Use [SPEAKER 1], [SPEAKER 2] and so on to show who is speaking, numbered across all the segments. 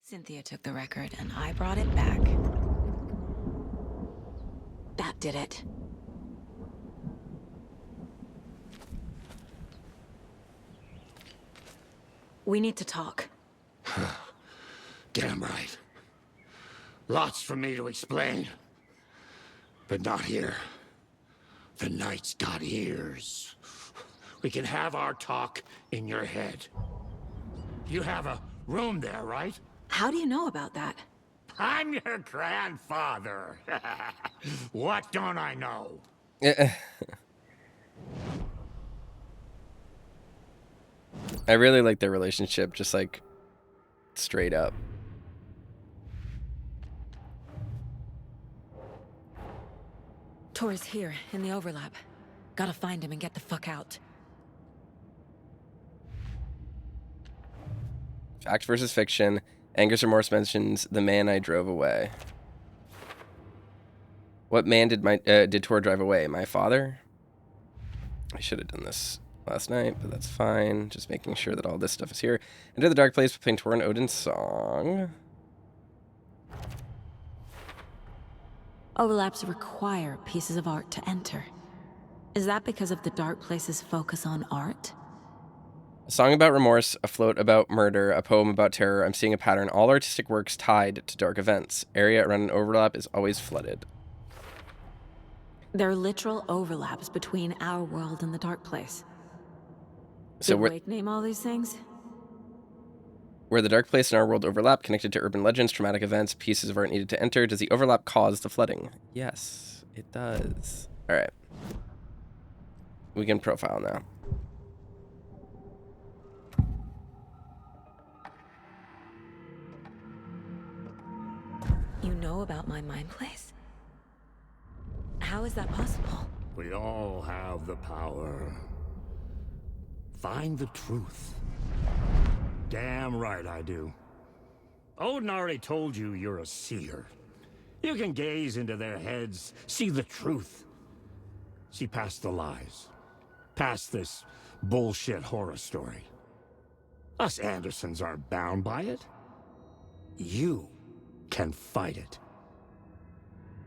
[SPEAKER 1] Cynthia took the record, and I brought it back. That did it. We need to talk.
[SPEAKER 2] Damn right. Lots for me to explain. But not here. The night's got ears. We can have our talk in your head. You have a room there, right?
[SPEAKER 1] How do you know about that?
[SPEAKER 2] I'm your grandfather. What don't I know?
[SPEAKER 3] I really like their relationship, just like straight up.
[SPEAKER 1] Tor's here, in the overlap. Gotta find him and get the fuck out.
[SPEAKER 3] Fact versus fiction. Anger's Remorse mentions the man I drove away. What man did Tor drive away? My father? I should have done this last night, but that's fine. Just making sure that all this stuff is here. Enter the Dark Place between Tor and Odin's song.
[SPEAKER 1] Overlaps require pieces of art to enter. Is that because of the Dark Place's focus on art?
[SPEAKER 3] A song about remorse, a float about murder, a poem about terror. I'm seeing a pattern. All artistic works tied to dark events. Area around an overlap is always flooded.
[SPEAKER 1] There are literal overlaps between our world and the Dark Place.
[SPEAKER 3] So
[SPEAKER 1] Did Wake name all these things?
[SPEAKER 3] Where the Dark Place and our world overlap, connected to urban legends, traumatic events, pieces of art needed to enter, does the overlap cause the flooding? Yes, it does. All right. We can profile now.
[SPEAKER 1] You know about my mind place? How is that possible?
[SPEAKER 2] We all have the power. Find the truth. Damn right I do. Odin already told you you're a seer. You can gaze into their heads, see the truth. See past the lies. Past this bullshit horror story. Us Andersons aren't bound by it. You can fight it.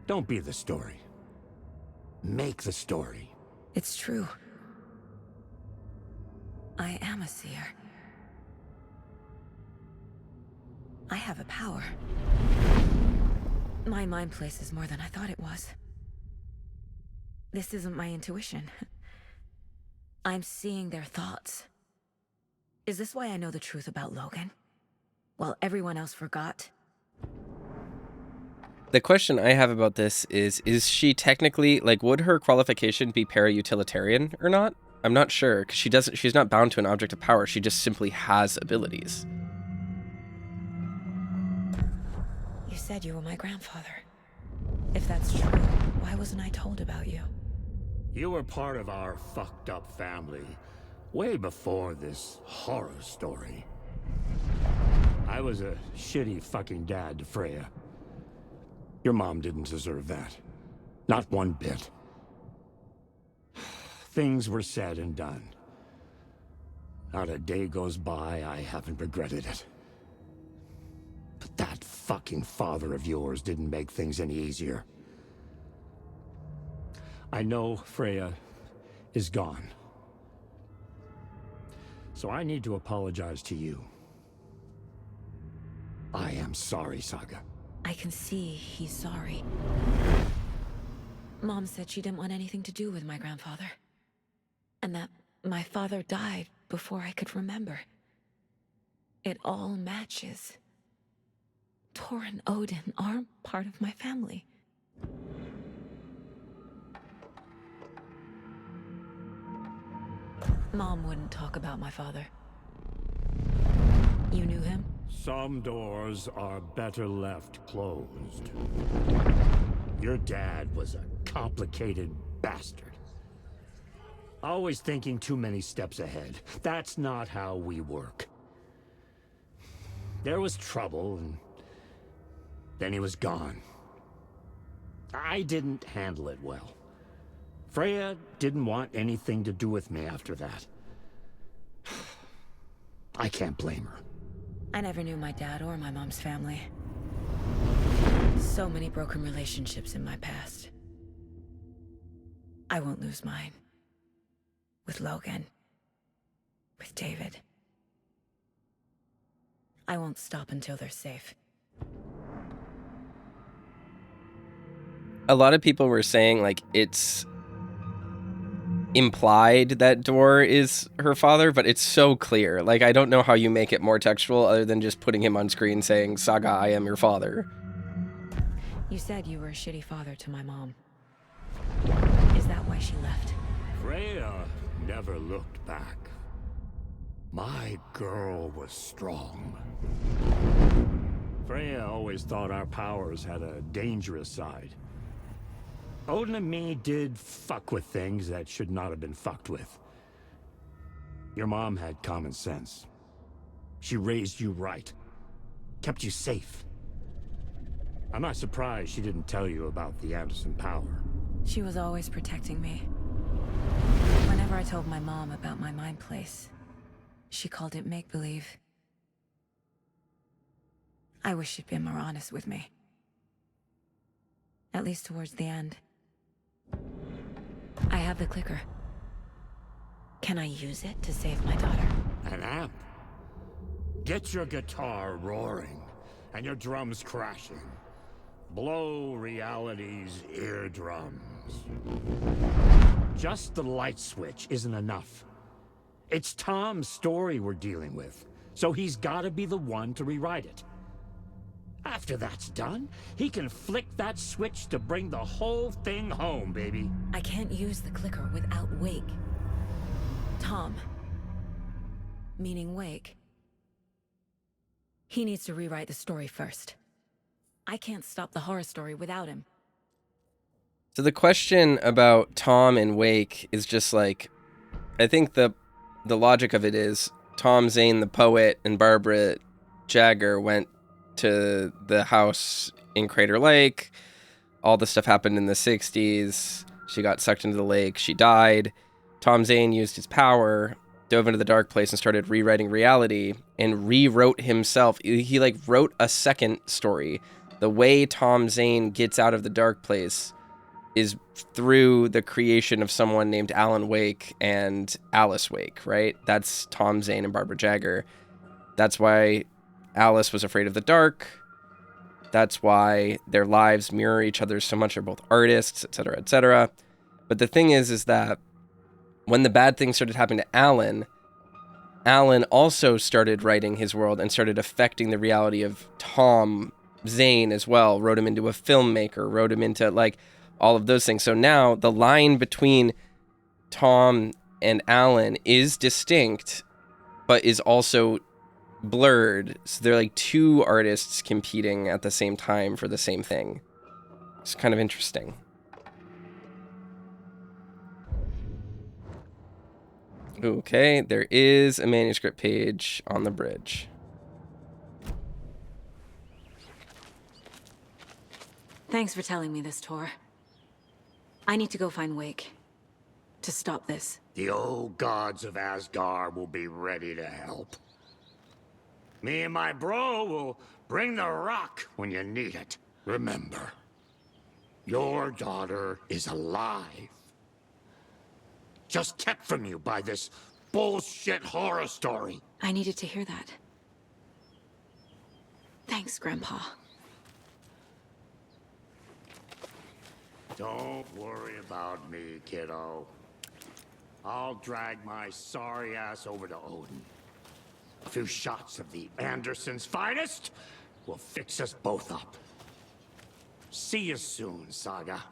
[SPEAKER 2] Don't be the story. Make the story.
[SPEAKER 1] It's true. I am a seer. I have a power. My mind place is more than I thought it was. This isn't my intuition. I'm seeing their thoughts. Is this why I know the truth about Logan? While everyone else forgot?
[SPEAKER 3] The question I have about this is she technically, like, would her qualification be para-utilitarian or not? I'm not sure, because she's not bound to an object of power, she just simply has abilities.
[SPEAKER 1] You said you were my grandfather. If that's true, why wasn't I told about you?
[SPEAKER 2] You were part of our fucked up family, way before this horror story. I was a shitty fucking dad to Freya. Your mom didn't deserve that. Not one bit. Things were said and done. Not a day goes by I haven't regretted it. But that fucking father of yours didn't make things any easier. I know Freya is gone. So I need to apologize to you. I am sorry, Saga.
[SPEAKER 1] I can see he's sorry. Mom said she didn't want anything to do with my grandfather. And that my father died before I could remember. It all matches. Tor and Odin aren't part of my family. Mom wouldn't talk about my father. You knew him?
[SPEAKER 2] Some doors are better left closed. Your dad was a complicated bastard. Always thinking too many steps ahead. That's not how we work. There was trouble, and then he was gone. I didn't handle it well. Freya didn't want anything to do with me after that. I can't blame her.
[SPEAKER 1] I never knew my dad or my mom's family. So many broken relationships in my past. I won't lose mine. With Logan. With David. I won't stop until they're safe.
[SPEAKER 3] A lot of people were saying, like, it's implied that Dor is her father, but it's so clear. Like, I don't know how you make it more textual other than just putting him on screen saying, Saga, I am your father.
[SPEAKER 1] You said you were a shitty father to my mom. Is that why she left?
[SPEAKER 2] Freya never looked back. My girl was strong. Freya always thought our powers had a dangerous side. Odin and me did fuck with things that should not have been fucked with. Your mom had common sense. She raised you right. Kept you safe. I'm not surprised she didn't tell you about the Anderson power.
[SPEAKER 1] She was always protecting me. Whenever I told my mom about my mind place, she called it make-believe. I wish she'd been more honest with me. At least towards the end. I have the clicker. Can I use it to save my daughter?
[SPEAKER 2] An amp. Get your guitar roaring and your drums crashing. Blow reality's eardrums. Just the light switch isn't enough. It's Tom's story we're dealing with, so he's gotta be the one to rewrite it. After that's done, he can flick that switch to bring the whole thing home, baby.
[SPEAKER 1] I can't use the clicker without Wake. Tom. Meaning Wake. He needs to rewrite the story first. I can't stop the horror story without him.
[SPEAKER 3] So the question about Tom and Wake is just like, I think the logic of it is Tom Zane, the poet, and Barbara Jagger went to the house in Crater Lake. All the stuff happened in the 60s. She got sucked into the lake. She died. Tom Zane used his power, dove into the dark place, and started rewriting reality and rewrote himself. He like wrote a second story. The way Tom Zane gets out of the dark place is through the creation of someone named Alan Wake and Alice Wake, right? That's Tom Zane and Barbara Jagger. That's why Alice was afraid of the dark. That's why their lives mirror each other so much. They're both artists, etc., etc. But the thing is that when the bad things started happening to Alan also started writing his world and started affecting the reality of Tom Zane as well. Wrote him into a filmmaker, wrote him into like all of those things. So now the line between Tom and Alan is distinct, but is also blurred. So they're like two artists competing at the same time for the same thing. It's kind of interesting. Okay, there is a manuscript page on the bridge.
[SPEAKER 1] Thanks for telling me this, Tor. I need to go find Wake. To stop this.
[SPEAKER 2] The old gods of Asgard will be ready to help. Me and my bro will bring the rock when you need it. Remember, your daughter is alive. Just kept from you by this bullshit horror story.
[SPEAKER 1] I needed to hear that. Thanks, Grandpa.
[SPEAKER 2] Don't worry about me, kiddo. I'll drag my sorry ass over to Odin. A few shots of the Andersons' finest will fix us both up. See you soon, Saga.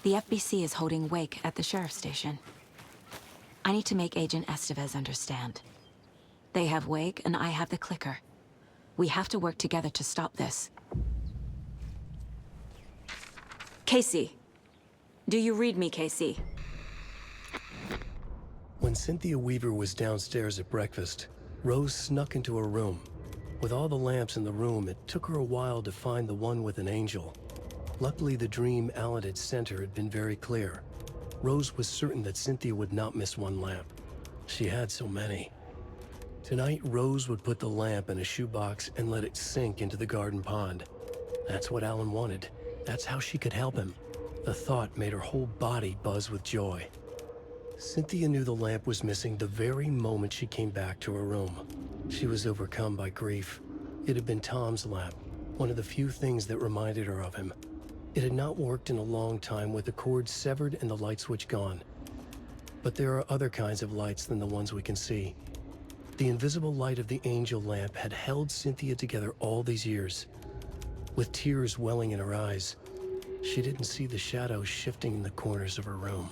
[SPEAKER 1] The FBC is holding Wake at the sheriff's station. I need to make Agent Estevez understand. They have Wake and I have the clicker. We have to work together to stop this. Casey. Do you read me, Casey?
[SPEAKER 4] When Cynthia Weaver was downstairs at breakfast, Rose snuck into her room. With all the lamps in the room, it took her a while to find the one with an angel. Luckily, the dream Alan had sent her had been very clear. Rose was certain that Cynthia would not miss one lamp. She had so many. Tonight, Rose would put the lamp in a shoebox and let it sink into the garden pond. That's what Alan wanted. That's how she could help him. The thought made her whole body buzz with joy. Cynthia knew the lamp was missing the very moment she came back to her room. She was overcome by grief. It had been Tom's lamp, one of the few things that reminded her of him. It had not worked in a long time with the cord severed and the light switch gone. But there are other kinds of lights than the ones we can see. The invisible light of the angel lamp had held Cynthia together all these years. With tears welling in her eyes, she didn't see the shadows shifting in the corners of her room.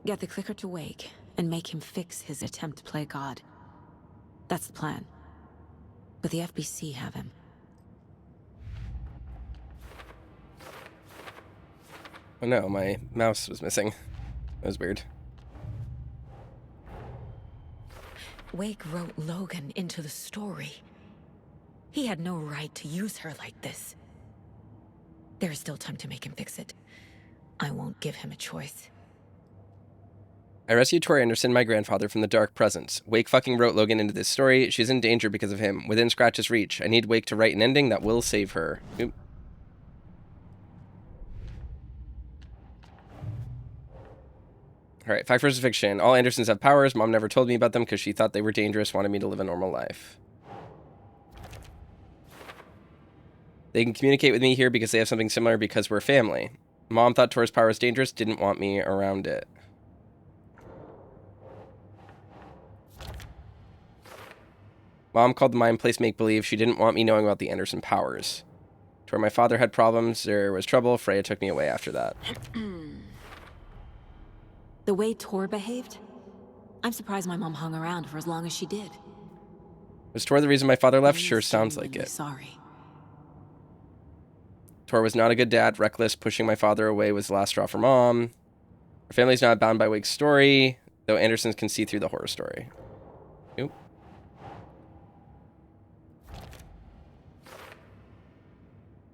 [SPEAKER 1] Get the clicker to Wake and make him fix his attempt to play God. That's the plan. But the FBC have him.
[SPEAKER 3] Oh no, my mouse was missing. That was weird.
[SPEAKER 1] Wake wrote Logan into the story. He had no right to use her like this. There is still time to make him fix it. I won't give him a choice.
[SPEAKER 3] I rescued Tori Anderson, my grandfather, from the dark presence. Wake fucking wrote Logan into this story. She's in danger because of him. Within Scratch's reach. I need Wake to write an ending that will save her. Oop. Alright, fact versus fiction. All Andersons have powers. Mom never told me about them because she thought they were dangerous, wanted me to live a normal life. They can communicate with me here because they have something similar because we're family. Mom thought Tori's power was dangerous, didn't want me around it. Mom called the mind place make-believe. She didn't want me knowing about the Anderson powers. To where my father had problems, there was trouble, Freya took me away after that.
[SPEAKER 1] The way Tor behaved? I'm surprised my mom hung around for as long as she did.
[SPEAKER 3] Was Tor the reason my father left?
[SPEAKER 1] I'm
[SPEAKER 3] Sure sounds like
[SPEAKER 1] genuinely
[SPEAKER 3] it.
[SPEAKER 1] Sorry.
[SPEAKER 3] Tor was not a good dad, reckless, pushing my father away was the last straw for Mom. Our family's not bound by Wake's story, though Andersons can see through the horror story. Oop.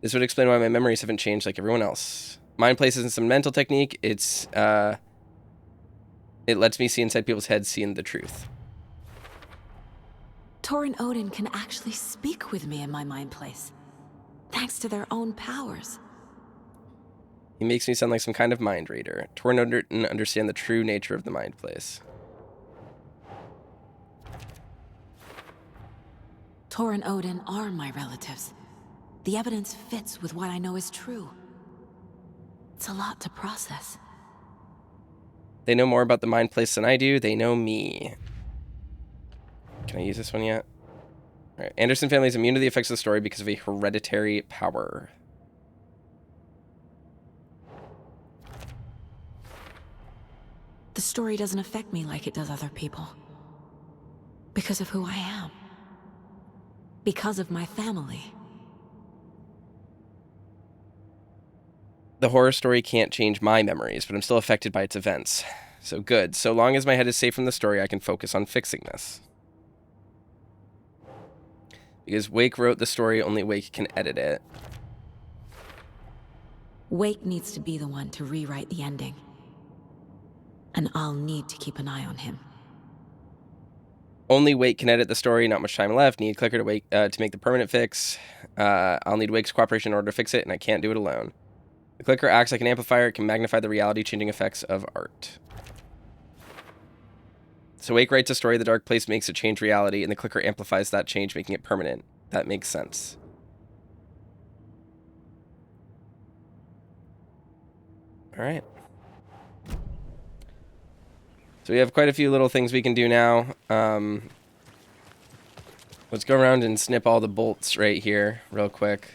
[SPEAKER 3] This would explain why my memories haven't changed like everyone else. Mind Place isn't some mental technique. It lets me see inside people's heads, seeing the truth.
[SPEAKER 1] Tor and Odin can actually speak with me in my mind place, thanks to their own powers.
[SPEAKER 3] He makes me sound like some kind of mind reader. Tor and Odin understand the true nature of the Mind Place.
[SPEAKER 1] Tor and Odin are my relatives. The evidence fits with what I know is true. It's a lot to process.
[SPEAKER 3] They know more about the Mind Place than I do. They know me. Can I use this one yet? All right. Anderson family is immune to the effects of the story because of a hereditary power.
[SPEAKER 1] The story doesn't affect me like it does other people. Because of who I am. Because of my family.
[SPEAKER 3] The horror story can't change my memories, but I'm still affected by its events. So good. So long as my head is safe from the story, I can focus on fixing this. Because Wake wrote the story, only Wake can edit it.
[SPEAKER 1] Wake needs to be the one to rewrite the ending. And I'll need to keep an eye on him.
[SPEAKER 3] Only Wake can edit the story, not much time left. Need Clicker to make the permanent fix. I'll need Wake's cooperation in order to fix it, and I can't do it alone. The clicker acts like an amplifier. It can magnify the reality-changing effects of art. So Wake writes a story, the dark place makes it change reality, and the clicker amplifies that change, making it permanent. That makes sense. All right. So we have quite a few little things we can do now. Let's go around and snip all the bolts right here real quick.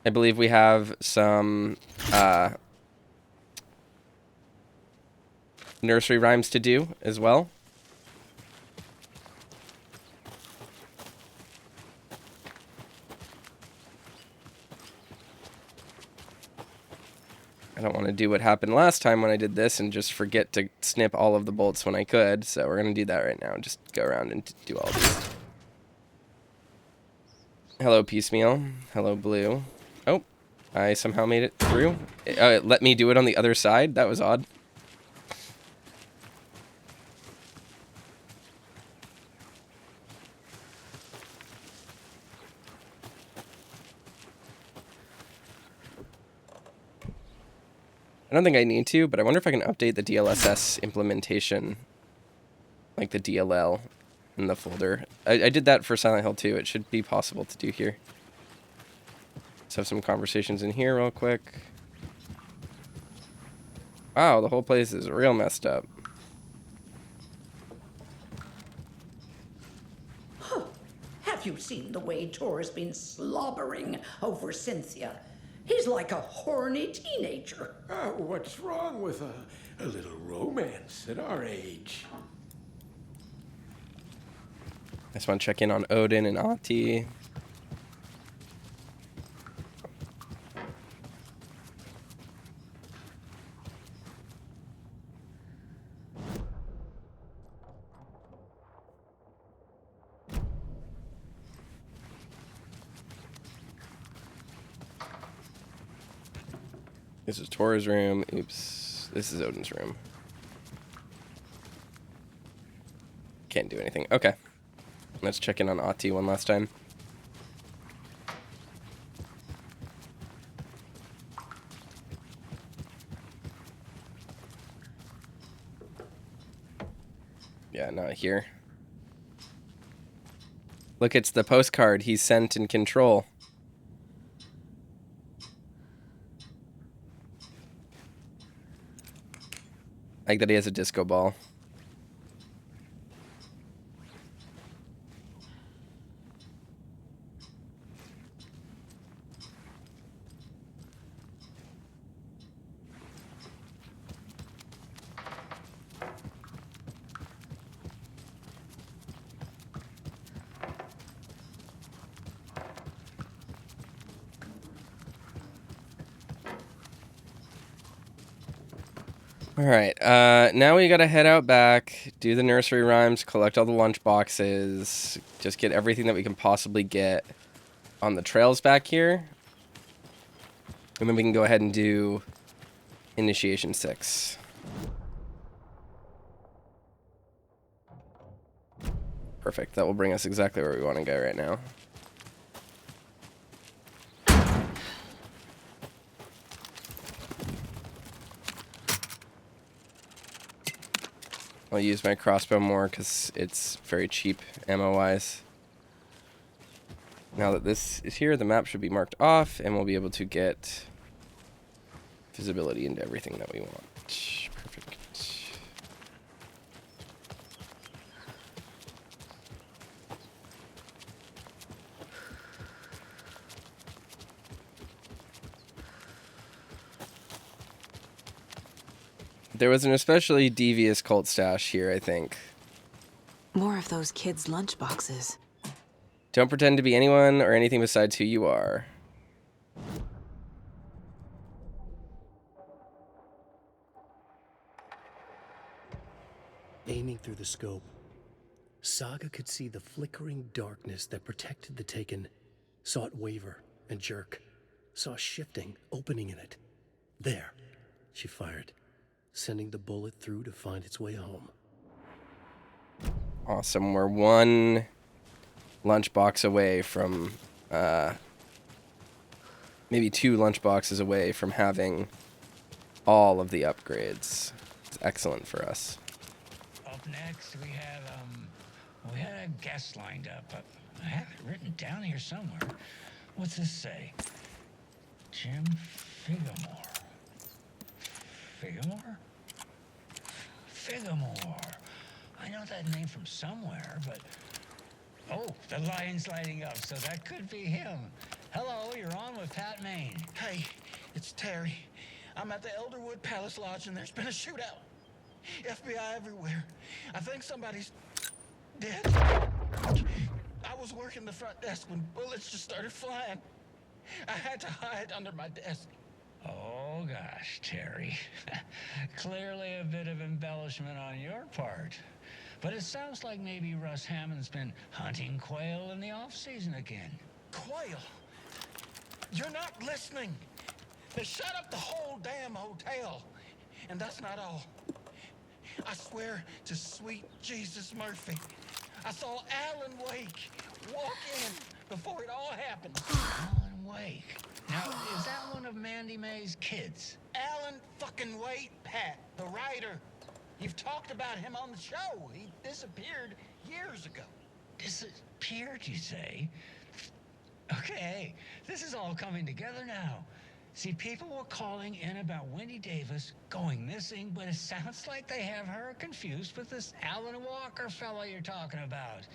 [SPEAKER 3] I believe we have some nursery rhymes to do as well. I don't want to do what happened last time when I did this and just forget to snip all of the bolts when I could. So we're going to do that right now. Just go around and do all these. Hello, Piecemeal. Hello, Blue. Oh, I somehow made it through. It let me do it on the other side. That was odd. I don't think I need to, but I wonder if I can update the DLSS implementation, like the DLL in the folder. I did that for Silent Hill 2. It should be possible to do here. Let's have some conversations in here real quick. Wow, the whole place is real messed up.
[SPEAKER 5] Have you seen the way Tor's been slobbering over Cynthia? He's like a horny teenager.
[SPEAKER 6] What's wrong with a little romance at our age?
[SPEAKER 3] I just want to check in on Odin and Ahti. This is Tor's room. Oops. This is Odin's room. Can't do anything. Okay. Let's check in on Ahti one last time. Yeah, not here. Look, it's the postcard he sent in Control. Like that he has a disco ball. All right, now we gotta head out back, do the nursery rhymes, collect all the lunch boxes, just get everything that we can possibly get on the trails back here. And then we can go ahead and do Initiation 6. Perfect, that will bring us exactly where we want to go right now. I'll use my crossbow more because it's very cheap ammo-wise. Now that this is here, the map should be marked off, and we'll be able to get visibility into everything that we want. Perfect. There was an especially devious cult stash here, I think.
[SPEAKER 1] More of those kids' lunchboxes.
[SPEAKER 3] Don't pretend to be anyone or anything besides who you are.
[SPEAKER 4] Aiming through the scope, Saga could see the flickering darkness that protected the Taken, saw it waver and jerk, saw a shifting opening in it. There, she fired, sending the bullet through to find its way home.
[SPEAKER 3] Awesome. We're one lunchbox away from, maybe 2 lunchboxes away from having all of the upgrades. It's excellent for us.
[SPEAKER 7] Up next, we had a guest lined up. I have it written down here somewhere. What's this say? Jim Figamore. Figamore? Figamore. I know that name from somewhere, but... Oh, the lion's lighting up, so that could be him. Hello, you're on with Pat Maine.
[SPEAKER 8] Hey, it's Terry. I'm at the Elderwood Palace Lodge and there's been a shootout. FBI everywhere. I think somebody's dead. I was working the front desk when bullets just started flying. I had to hide under my desk.
[SPEAKER 7] Oh, gosh, Terry. Clearly a bit of embellishment on your part. But it sounds like maybe Russ Hammond's been hunting quail in the off-season again.
[SPEAKER 8] Quail? You're not listening. They shut up the whole damn hotel. And that's not all. I swear to sweet Jesus Murphy, I saw Alan Wake walk in before it all happened.
[SPEAKER 7] Alan Wake. Now, is that one of Mandy May's kids?
[SPEAKER 8] Alan fucking Wake, Pat, the writer. You've talked about him on the show. He disappeared years ago.
[SPEAKER 7] Disappeared, you say? Okay, this is all coming together now. See, people were calling in about Wendy Davis going missing, but it sounds like they have her confused with this Alan Walker fellow you're talking about.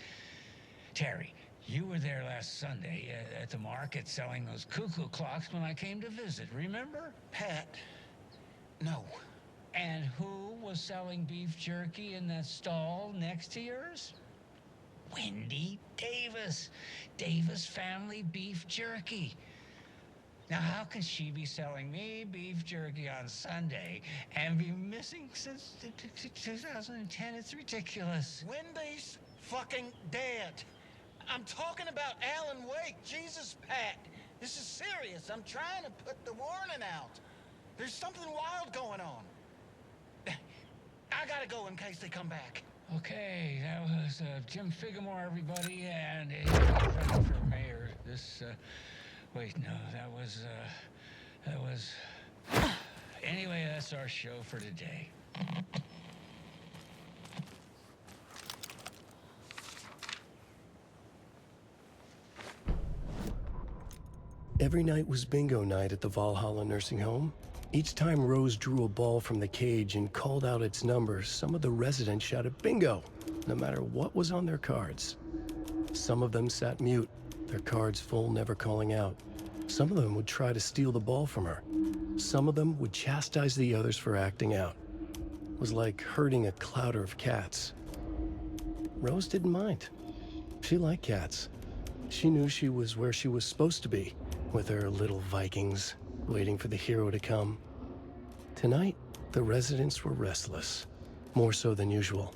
[SPEAKER 7] Terry, you were there last Sunday at the market selling those cuckoo clocks when I came to visit, remember?
[SPEAKER 8] Pat, no.
[SPEAKER 7] And who was selling beef jerky in that stall next to yours? Wendy Davis. Davis Family Beef Jerky. Now, how can she be selling me beef jerky on Sunday and be missing since 2010? It's ridiculous.
[SPEAKER 8] Wendy's fucking dead. I'm talking about Alan Wake. Jesus, Pat. This is serious. I'm trying to put the warning out. There's something wild going on. I gotta go in case they come back.
[SPEAKER 7] Okay, that was Jim Figamore, everybody, and he's running for mayor. Wait, no, that was... Anyway, that's our show for today.
[SPEAKER 4] Every night was bingo night at the Valhalla nursing home. Each time Rose drew a ball from the cage and called out its number, some of the residents shouted bingo, no matter what was on their cards. Some of them sat mute, their cards full, never calling out. Some of them would try to steal the ball from her. Some of them would chastise the others for acting out. It was like herding a clouder of cats. Rose didn't mind. She liked cats. She knew she was where she was supposed to be, with her little Vikings, waiting for the hero to come. Tonight, the residents were restless, more so than usual.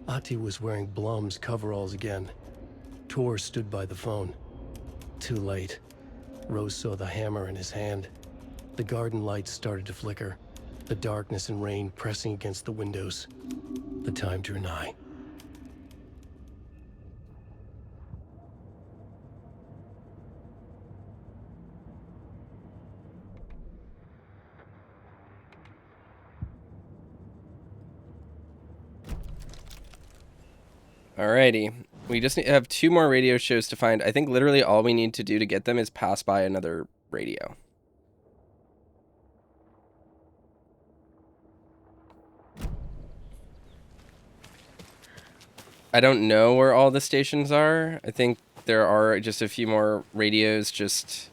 [SPEAKER 4] Ati was wearing Blum's coveralls again. Tor stood by the phone. Too late. Rose saw the hammer in his hand. The garden lights started to flicker, the darkness and rain pressing against the windows. The time drew nigh.
[SPEAKER 3] Alrighty. We just have 2 more radio shows to find. I think literally all we need to do to get them is pass by another radio. I don't know where all the stations are. I think there are just a few more radios just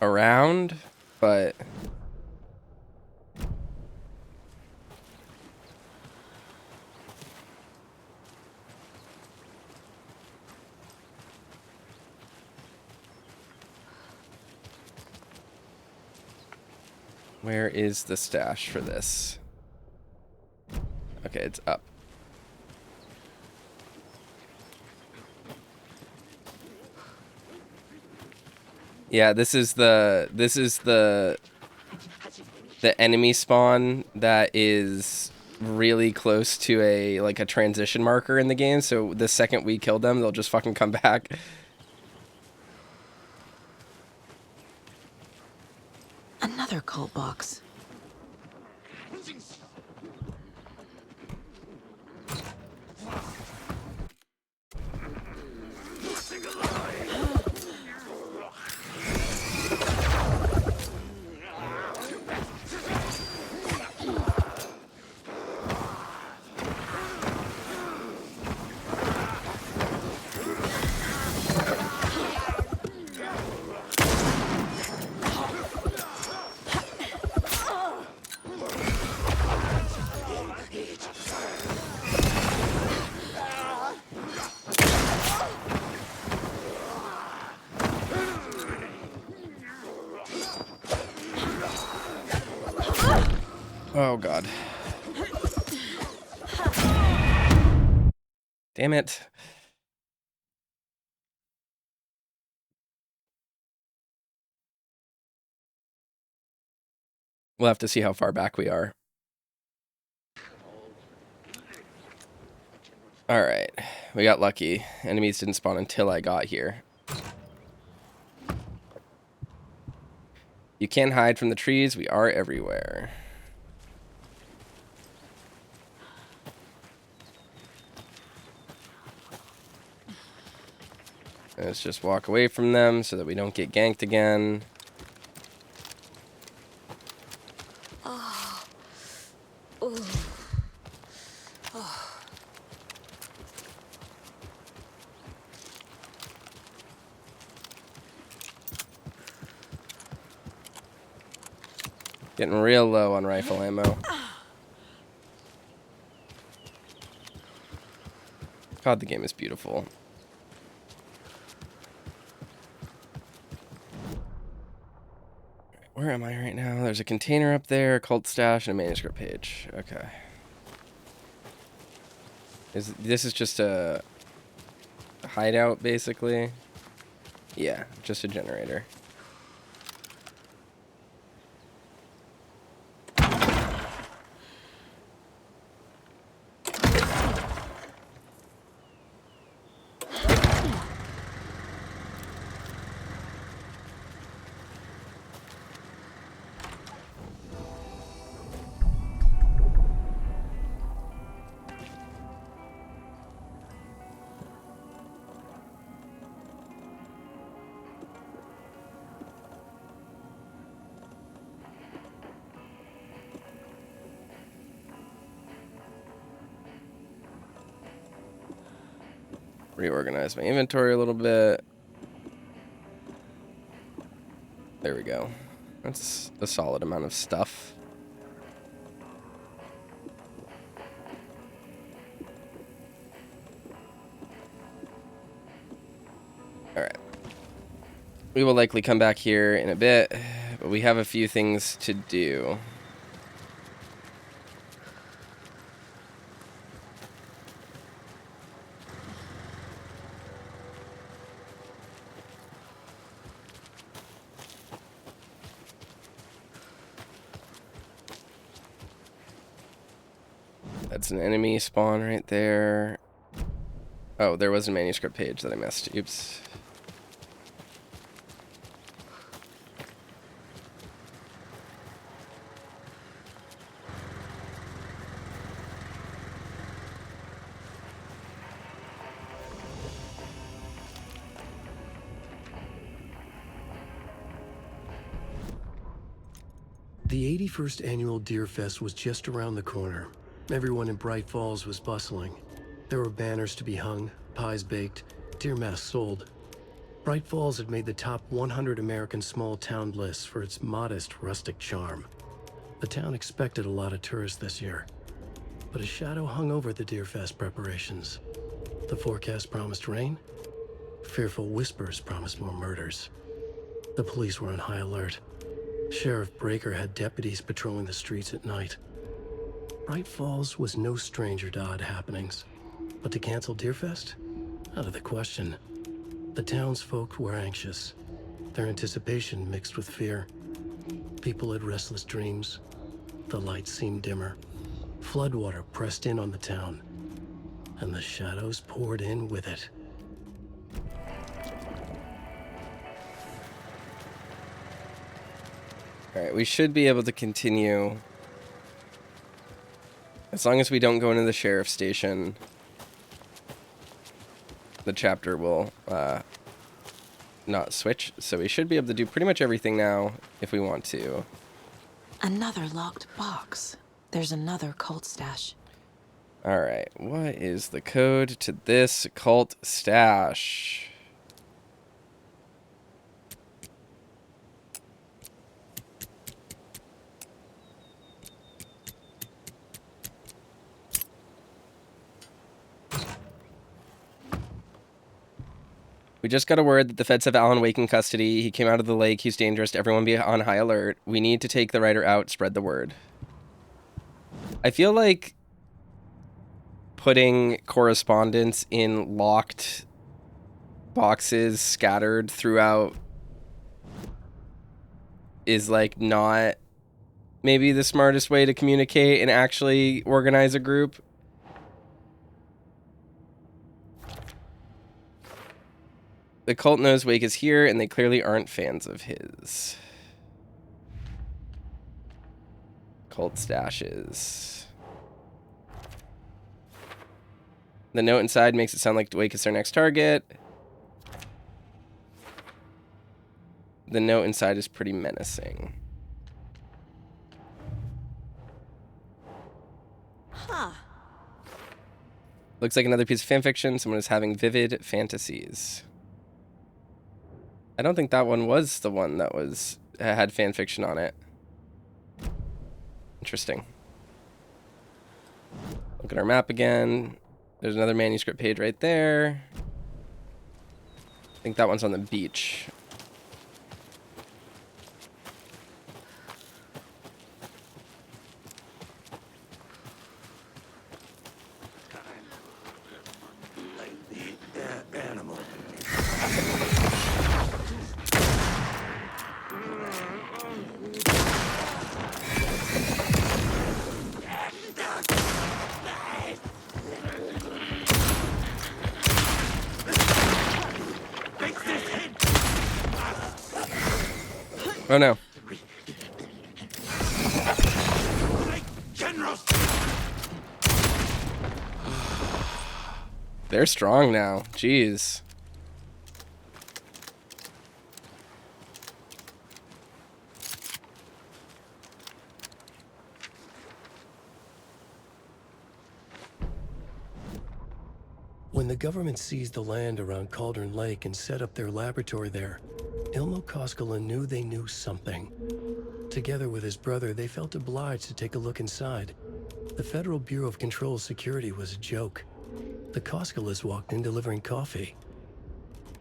[SPEAKER 3] around, but... Where is the stash for this? Okay, it's up. Yeah, this is the enemy spawn that is really close to a transition marker in the game, so the second we kill them, they'll just fucking come back.
[SPEAKER 1] Another cult box.
[SPEAKER 3] Oh god. Damn it. We'll have to see how far back we are. Alright, we got lucky. Enemies didn't spawn until I got here. You can't hide from the trees, we are everywhere. Let's just walk away from them so that we don't get ganked again. Getting real low on rifle ammo. God, the game is beautiful. Where am I right now? There's a container up there, a cult stash, and a manuscript page. Okay. This is just a hideout, basically? Yeah, just a generator. Reorganize my inventory a little bit. There we go. That's a solid amount of stuff. Alright. We will likely come back here in a bit, but we have a few things to do. That's an enemy spawn right there. Oh, there was a manuscript page that I missed. Oops.
[SPEAKER 4] The 81st annual Deer Fest was just around the corner. Everyone in Bright Falls was bustling. There were banners to be hung, pies baked, deer masks sold. Bright Falls had made the top 100 American small town lists for its modest, rustic charm. The town expected a lot of tourists this year, but a shadow hung over the Deer Fest preparations. The forecast promised rain. Fearful whispers promised more murders. The police were on high alert. Sheriff Breaker had deputies patrolling the streets at night. Bright Falls was no stranger to odd happenings, but to cancel Deerfest? Out of the question. The townsfolk were anxious, their anticipation mixed with fear. People had restless dreams. The lights seemed dimmer. Floodwater pressed in on the town, and the shadows poured in with it.
[SPEAKER 3] Alright, we should be able to continue. As long as we don't go into the sheriff's station, the chapter will not switch. So we should be able to do pretty much everything now if we want to.
[SPEAKER 1] Another locked box. There's another cult stash.
[SPEAKER 3] Alright, what is the code to this cult stash? We just got a word that the feds have Alan Wake in custody. He came out of the lake. He's dangerous. Everyone be on high alert. We need to take the writer out. Spread the word. I feel like putting correspondence in locked boxes scattered throughout is like not maybe the smartest way to communicate and actually organize a group. The cult knows Wake is here, and they clearly aren't fans of his. Cult stashes. The note inside makes it sound like Wake is their next target. The note inside is pretty menacing.
[SPEAKER 1] Huh.
[SPEAKER 3] Looks like another piece of fanfiction. Someone is having vivid fantasies. I don't think that one was the one that was had fanfiction on it. Interesting. Look at our map again. There's another manuscript page right there. I think that one's on the beach. Oh no. They're strong now. Jeez.
[SPEAKER 4] When the government seized the land around Cauldron Lake and set up their laboratory there, Ilmo Koskela knew they knew something. Together with his brother, they felt obliged to take a look inside. The Federal Bureau of Control Security was a joke. The Koskelas walked in delivering coffee.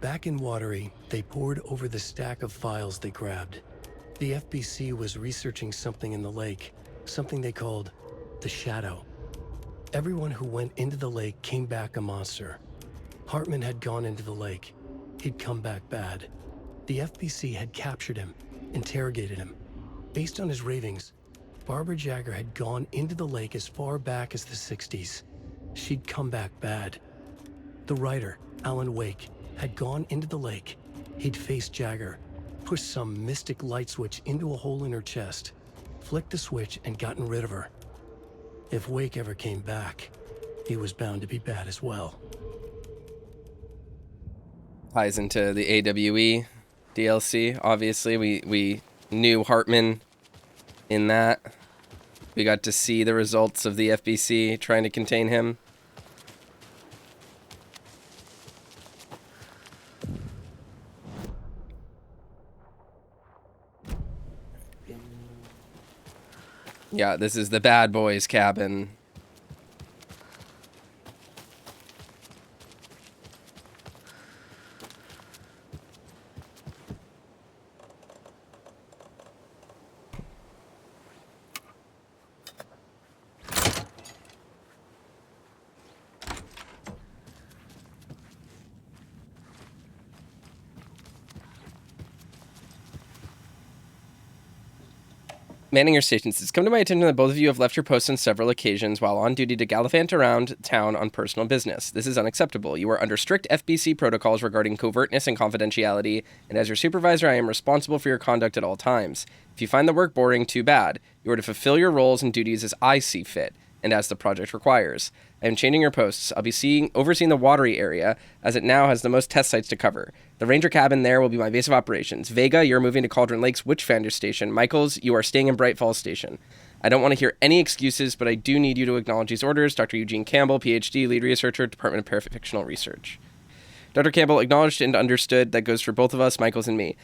[SPEAKER 4] Back in Watery, they pored over the stack of files they grabbed. The FBC was researching something in the lake, something they called the Shadow. Everyone who went into the lake came back a monster. Hartman had gone into the lake. He'd come back bad. The FBC had captured him, interrogated him. Based on his ravings, Barbara Jagger had gone into the lake as far back as the 60s. She'd come back bad. The writer, Alan Wake, had gone into the lake. He'd faced Jagger, pushed some mystic light switch into a hole in her chest, flicked the switch and gotten rid of her. If Wake ever came back, he was bound to be bad as well.
[SPEAKER 3] Ties into the AWE DLC. Obviously, we knew Hartman in that. We got to see the results of the FBC trying to contain him. Yeah, this is the bad boys' cabin. Manning your stations. It's come to my attention that both of you have left your posts on several occasions while on duty to gallivant around town on personal business. This is unacceptable. You are under strict FBC protocols regarding covertness and confidentiality, and as your supervisor, I am responsible for your conduct at all times. If you find the work boring, too bad. You are to fulfill your roles and duties as I see fit, and as the project requires. I am changing your posts. I'll be overseeing the Watery area, as it now has the most test sites to cover. The Ranger cabin there will be my base of operations. Vega, you're moving to Cauldron Lake's Witchfinder Station. Michaels, you are staying in Bright Falls Station. I don't want to hear any excuses, but I do need you to acknowledge these orders. Dr. Eugene Campbell, PhD, lead researcher, Department of Parafictional Research. Dr. Campbell acknowledged and understood. That goes for both of us, Michaels and me.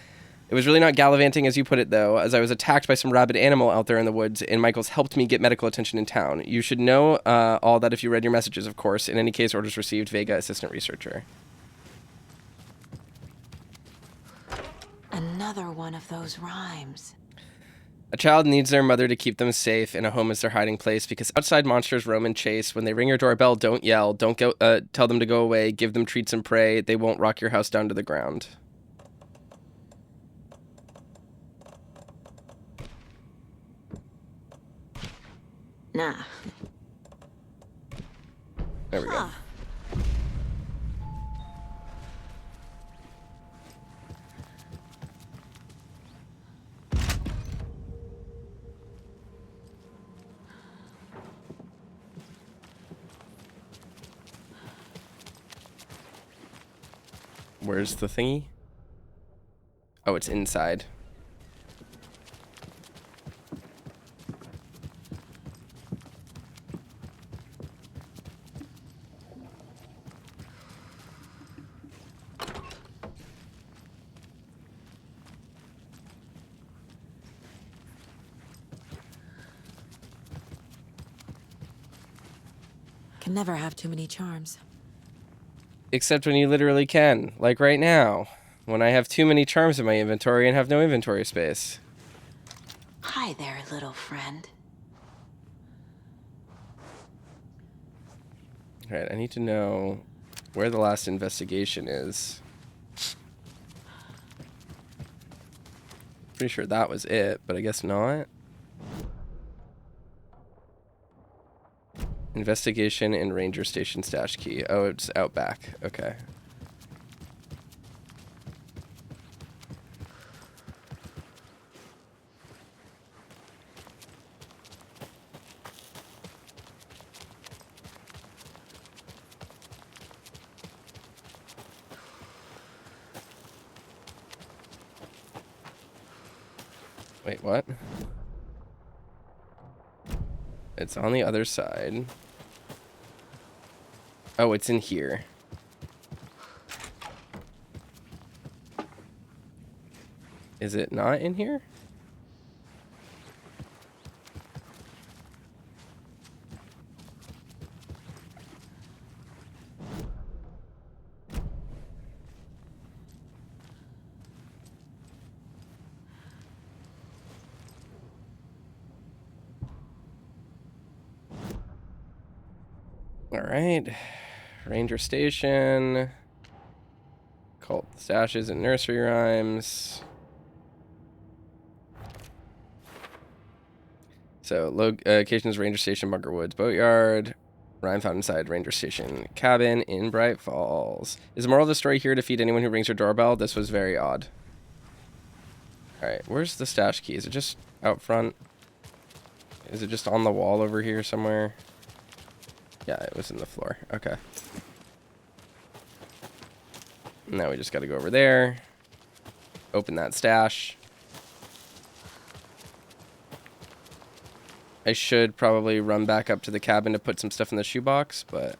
[SPEAKER 3] It was really not gallivanting, as you put it, though, as I was attacked by some rabid animal out there in the woods, and Michaels helped me get medical attention in town. You should know all that if you read your messages, of course. In any case, orders received. Vega, assistant researcher.
[SPEAKER 1] Another one of those rhymes.
[SPEAKER 3] A child needs their mother to keep them safe, and a home is their hiding place, because outside monsters roam and chase. When they ring your doorbell, don't yell. Don't go. Tell them to go away. Give them treats and pray. They won't rock your house down to the ground.
[SPEAKER 1] Nah.
[SPEAKER 3] There we go.
[SPEAKER 1] Huh.
[SPEAKER 3] Where's the thingy? Oh, it's inside.
[SPEAKER 1] Can never have too many charms.
[SPEAKER 3] Except when you literally can, like right now, when I have too many charms in my inventory and have no inventory space.
[SPEAKER 1] Hi there, little friend.
[SPEAKER 3] Alright, I need to know where the last investigation is. Pretty sure that was it, but I guess not. Investigation and Ranger Station stash key. Oh, it's out back. Okay. Wait, what? It's on the other side. Oh, it's in here. Is it not in here? All right. Ranger Station. Cult stashes and nursery rhymes. So, locations: Ranger Station, Bunker Woods, Boatyard. Rhyme found inside Ranger Station cabin in Bright Falls. Is the moral of the story here to feed anyone who rings your doorbell? This was very odd. Alright, where's the stash key? Is it just out front? Is it just on the wall over here somewhere? Yeah, it was in the floor. Okay. Now we just gotta go over there. Open that stash. I should probably run back up to the cabin to put some stuff in the shoebox, but...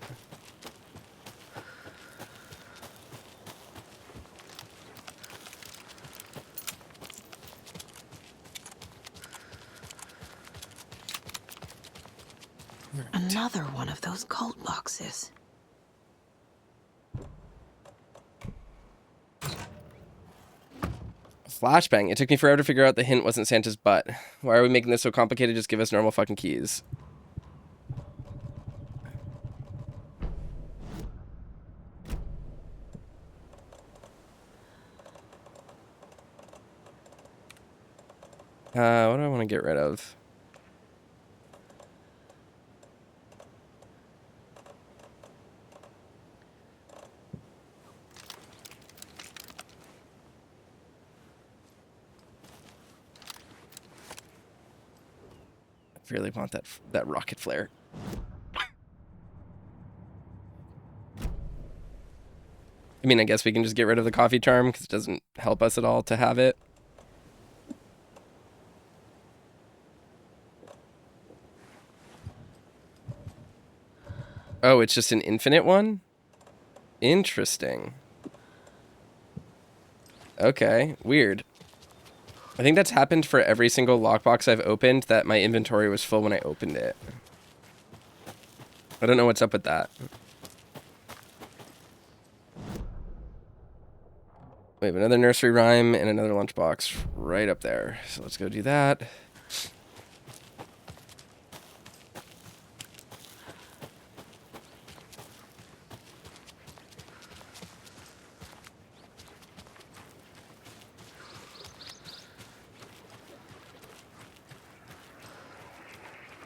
[SPEAKER 1] Another one of those cult boxes.
[SPEAKER 3] Flashbang. It took me forever to figure out the hint wasn't Santa's butt. Why are we making this so complicated? Just give us normal fucking keys. What do I want to get rid of? I really want that rocket flare. I mean, I guess we can just get rid of the coffee charm because it doesn't help us at all to have it. Oh, it's just an infinite one? Interesting. Okay, weird. I think that's happened for every single lockbox I've opened, that my inventory was full when I opened it. I don't know what's up with that. We have another nursery rhyme and another lunchbox right up there. So let's go do that.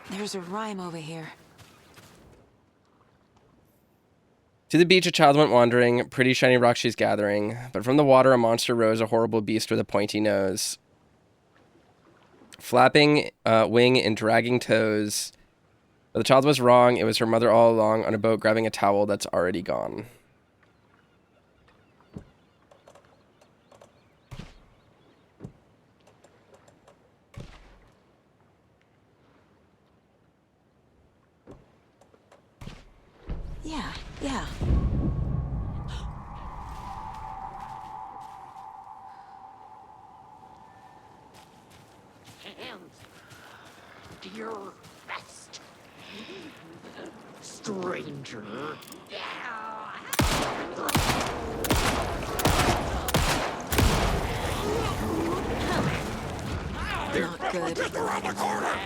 [SPEAKER 1] There's a rhyme over here.
[SPEAKER 3] To the beach a child went wandering, pretty shiny rocks she's gathering, but from the water a monster rose, a horrible beast with a pointy nose. Flapping wing and dragging toes. But the child was wrong, it was her mother all along on a boat grabbing a towel that's already gone.
[SPEAKER 1] Yeah.
[SPEAKER 9] Hands to your vest, stranger.
[SPEAKER 1] Not good.
[SPEAKER 6] Just around the corner!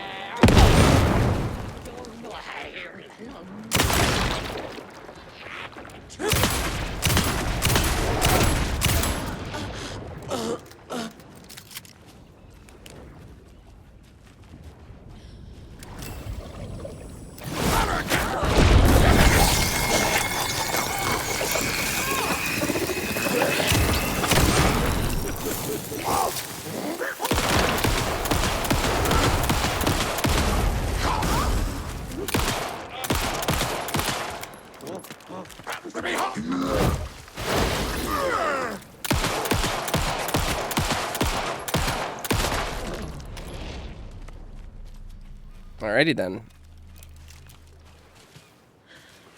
[SPEAKER 3] Alrighty then.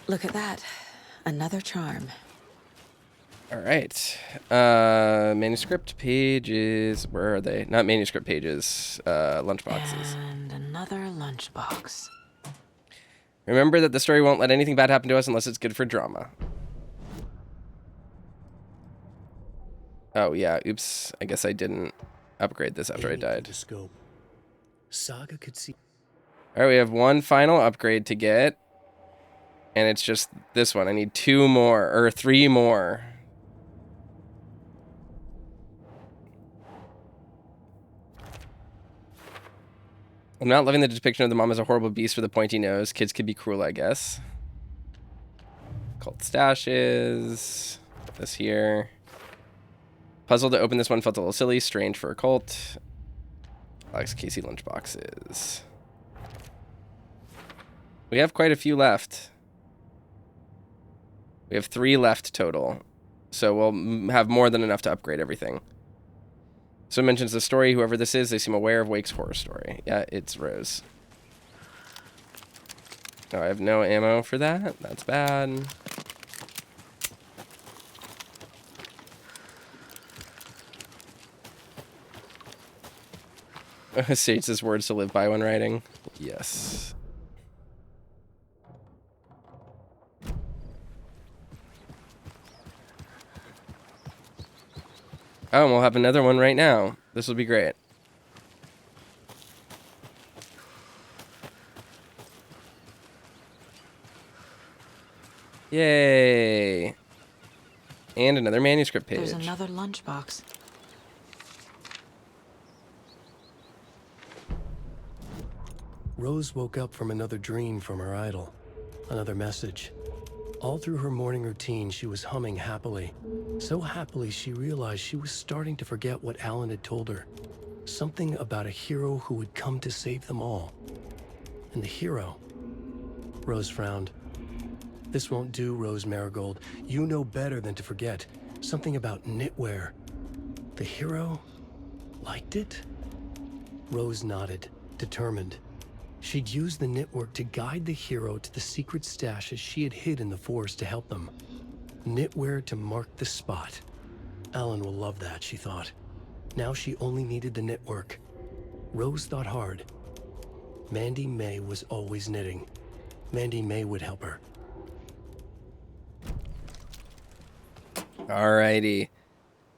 [SPEAKER 1] Look at that. Another charm.
[SPEAKER 3] Alright. Manuscript pages. Where are they? Not manuscript pages. Lunchboxes.
[SPEAKER 1] And another lunchbox.
[SPEAKER 3] Remember that the story won't let anything bad happen to us unless it's good for drama. Oh, yeah. Oops. I guess I didn't upgrade this after I
[SPEAKER 4] Aiming
[SPEAKER 3] died.
[SPEAKER 4] through the scope, Saga could see.
[SPEAKER 3] Alright, we have one final upgrade to get. And it's just this one. I need 2 more. Or 3 more. I'm not loving the depiction of the mom as a horrible beast with a pointy nose. Kids could be cruel, I guess. Cult stashes. This here. Puzzle to open this one felt a little silly. Strange for a cult. Alex Casey lunchboxes. We have quite a few left. We have 3 left total. So we'll have more than enough to upgrade everything. So it mentions the story. Whoever this is, they seem aware of Wake's horror story. Yeah, it's Rose. Oh, I have no ammo for that. That's bad. States his words to live by when writing. Yes. Oh, and we'll have another one right now. This will be great. Yay. And another manuscript page.
[SPEAKER 1] There's another lunchbox.
[SPEAKER 4] Rose woke up from another dream from her idol. Another message. All through her morning routine, she was humming happily. So happily, she realized she was starting to forget what Alan had told her. Something about a hero who would come to save them all. And the hero... Rose frowned. This won't do, Rose Marigold. You know better than to forget. Something about knitwear. The hero liked it? Rose nodded, determined. She'd use the knitwork to guide the hero to the secret stashes she had hid in the forest to help them. Knitwear to mark the spot. Alan will love that, she thought. Now she only needed the knitwork. Rose thought hard. Mandy May was always knitting. Mandy May would help her.
[SPEAKER 3] Alrighty.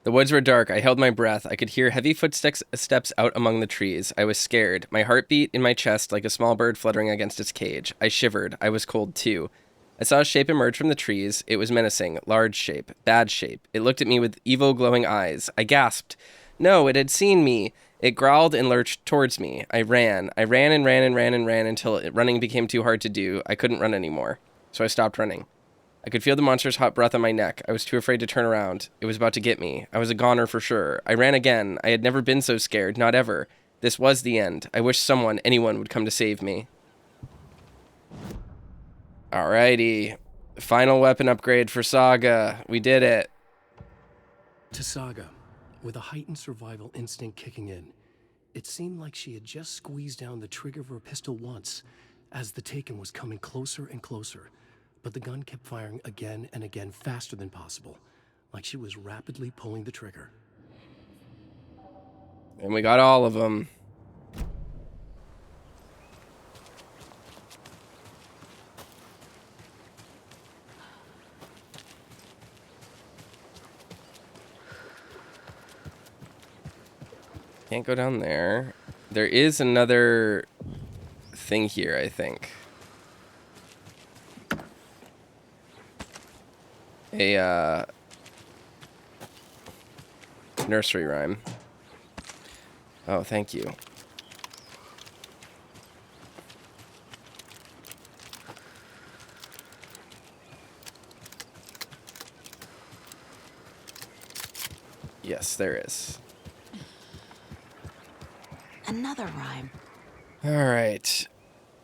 [SPEAKER 3] The woods were dark. I held my breath. I could hear heavy footsteps out among the trees. I was scared. My heart beat in my chest like a small bird fluttering against its cage. I shivered. I was cold too. I saw a shape emerge from the trees. It was menacing. Large shape. Bad shape. It looked at me with evil glowing eyes. I gasped. No, it had seen me. It growled and lurched towards me. I ran. I ran and ran and ran and ran until running became too hard to do. I couldn't run anymore. So I stopped running. I could feel the monster's hot breath on my neck. I was too afraid to turn around. It was about to get me. I was a goner for sure. I ran again. I had never been so scared. Not ever. This was the end. I wish someone, anyone, would come to save me. Alrighty. Final weapon upgrade for Saga. We did it.
[SPEAKER 4] To Saga, with a heightened survival instinct kicking in, it seemed like she had just squeezed down the trigger of her pistol once, as the Taken was coming closer and closer. But the gun kept firing again and again faster than possible, like she was rapidly pulling the trigger.
[SPEAKER 3] And we got all of them. Can't go down there. There is another thing here, I think. A nursery rhyme. Oh, thank you. Yes, there is.
[SPEAKER 1] Another rhyme.
[SPEAKER 3] All right.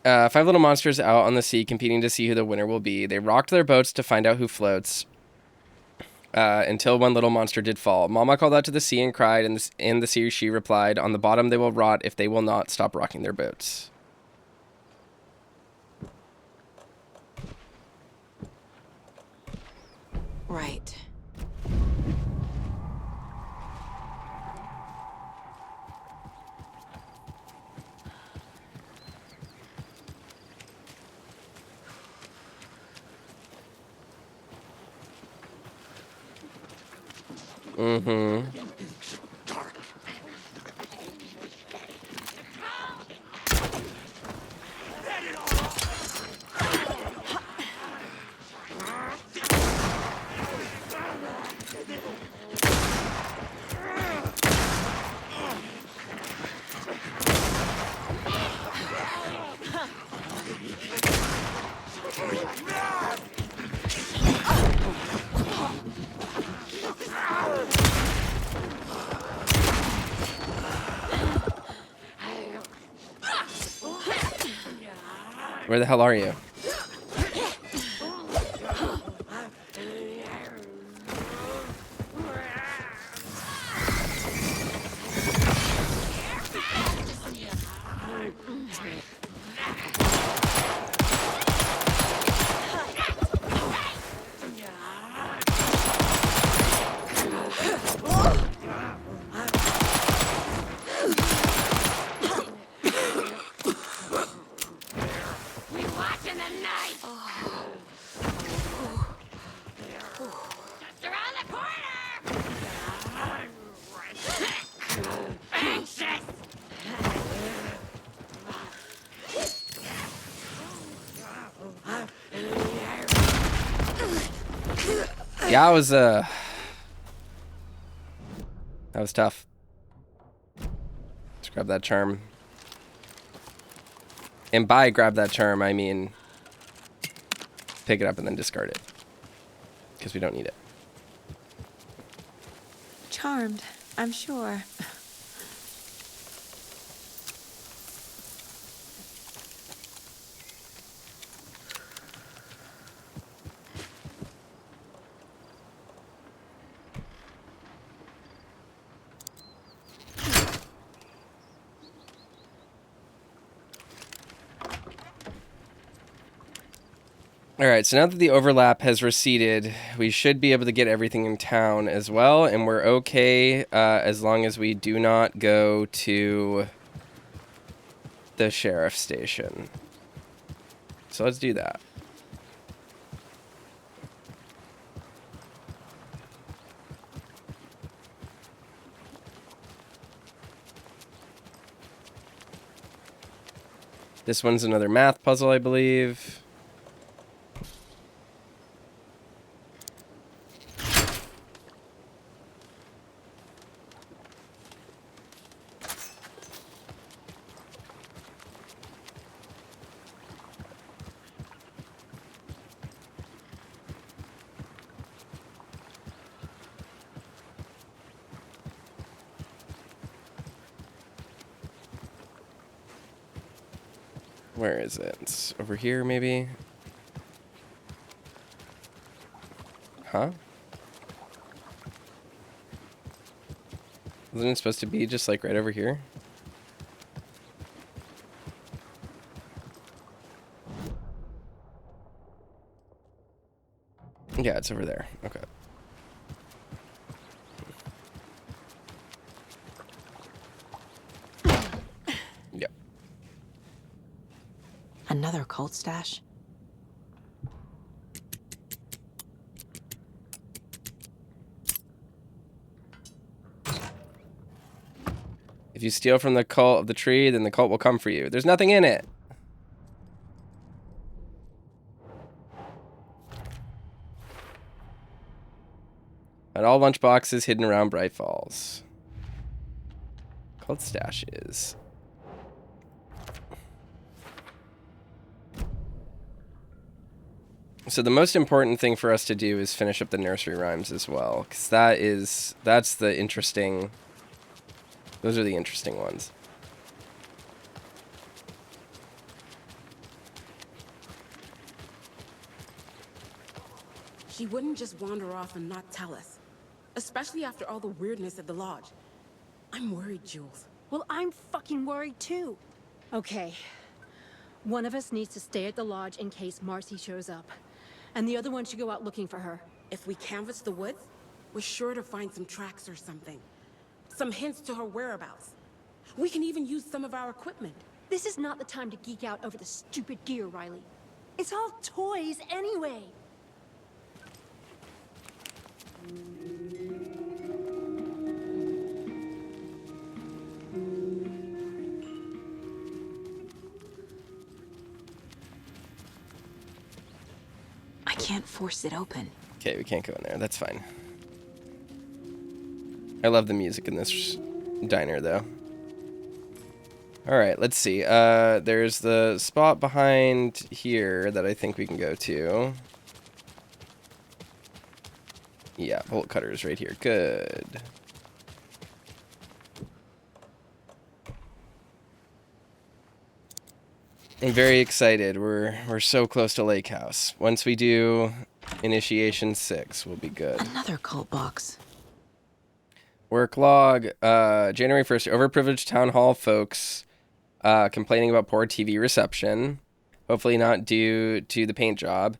[SPEAKER 3] 5 little monsters out on the sea competing to see who the winner will be. They rocked their boats to find out who floats. Until one little monster did fall. Mama called out to the sea and cried, and in the sea she replied, "On the bottom they will rot if they will not stop rocking their boats."
[SPEAKER 1] Right.
[SPEAKER 3] Mm-hmm. Where the hell are you? Yeah, that was tough. Let's grab that charm. And by grab that charm, I mean pick it up and then discard it. Because we don't need it.
[SPEAKER 1] Charmed, I'm sure.
[SPEAKER 3] Alright, so now that the overlap has receded, we should be able to get everything in town as well, and we're okay as long as we do not go to the sheriff's station. So let's do that. This one's another math puzzle, I believe. Where is it? It's over here, maybe? Huh? Wasn't it supposed to be just like right over here? Yeah, it's over there. Okay. Yep.
[SPEAKER 1] Another cult stash?
[SPEAKER 3] If you steal from the cult of the tree, then the cult will come for you. There's nothing in it. And all lunchboxes hidden around Bright Falls. Cult stash is. So the most important thing for us to do is finish up the nursery rhymes as well, because that's the interesting. Those are the interesting ones.
[SPEAKER 10] She wouldn't just wander off and not tell us, especially after all the weirdness at the lodge. I'm worried, Jules.
[SPEAKER 11] Well, I'm fucking worried too. Okay. One of us needs to stay at the lodge in case Marcy shows up. And the other one should go out looking for her.
[SPEAKER 10] If we canvass the woods, we're sure to find some tracks or something. Some hints to her whereabouts. We can even use some of our equipment.
[SPEAKER 11] This is not the time to geek out over the stupid gear, Riley. It's all toys anyway.
[SPEAKER 1] I can't force it open.
[SPEAKER 3] Okay, we can't go in there. That's fine. I love the music in this diner, though. All right, let's see. There's the spot behind here that I think we can go to. Yeah, bolt cutters right here. Good. I'm very excited. We're so close to Lake House. Once we do Initiation 6, we'll be good.
[SPEAKER 1] Another cult box.
[SPEAKER 3] Work log, January 1st, overprivileged town hall folks complaining about poor TV reception. Hopefully not due to the paint job.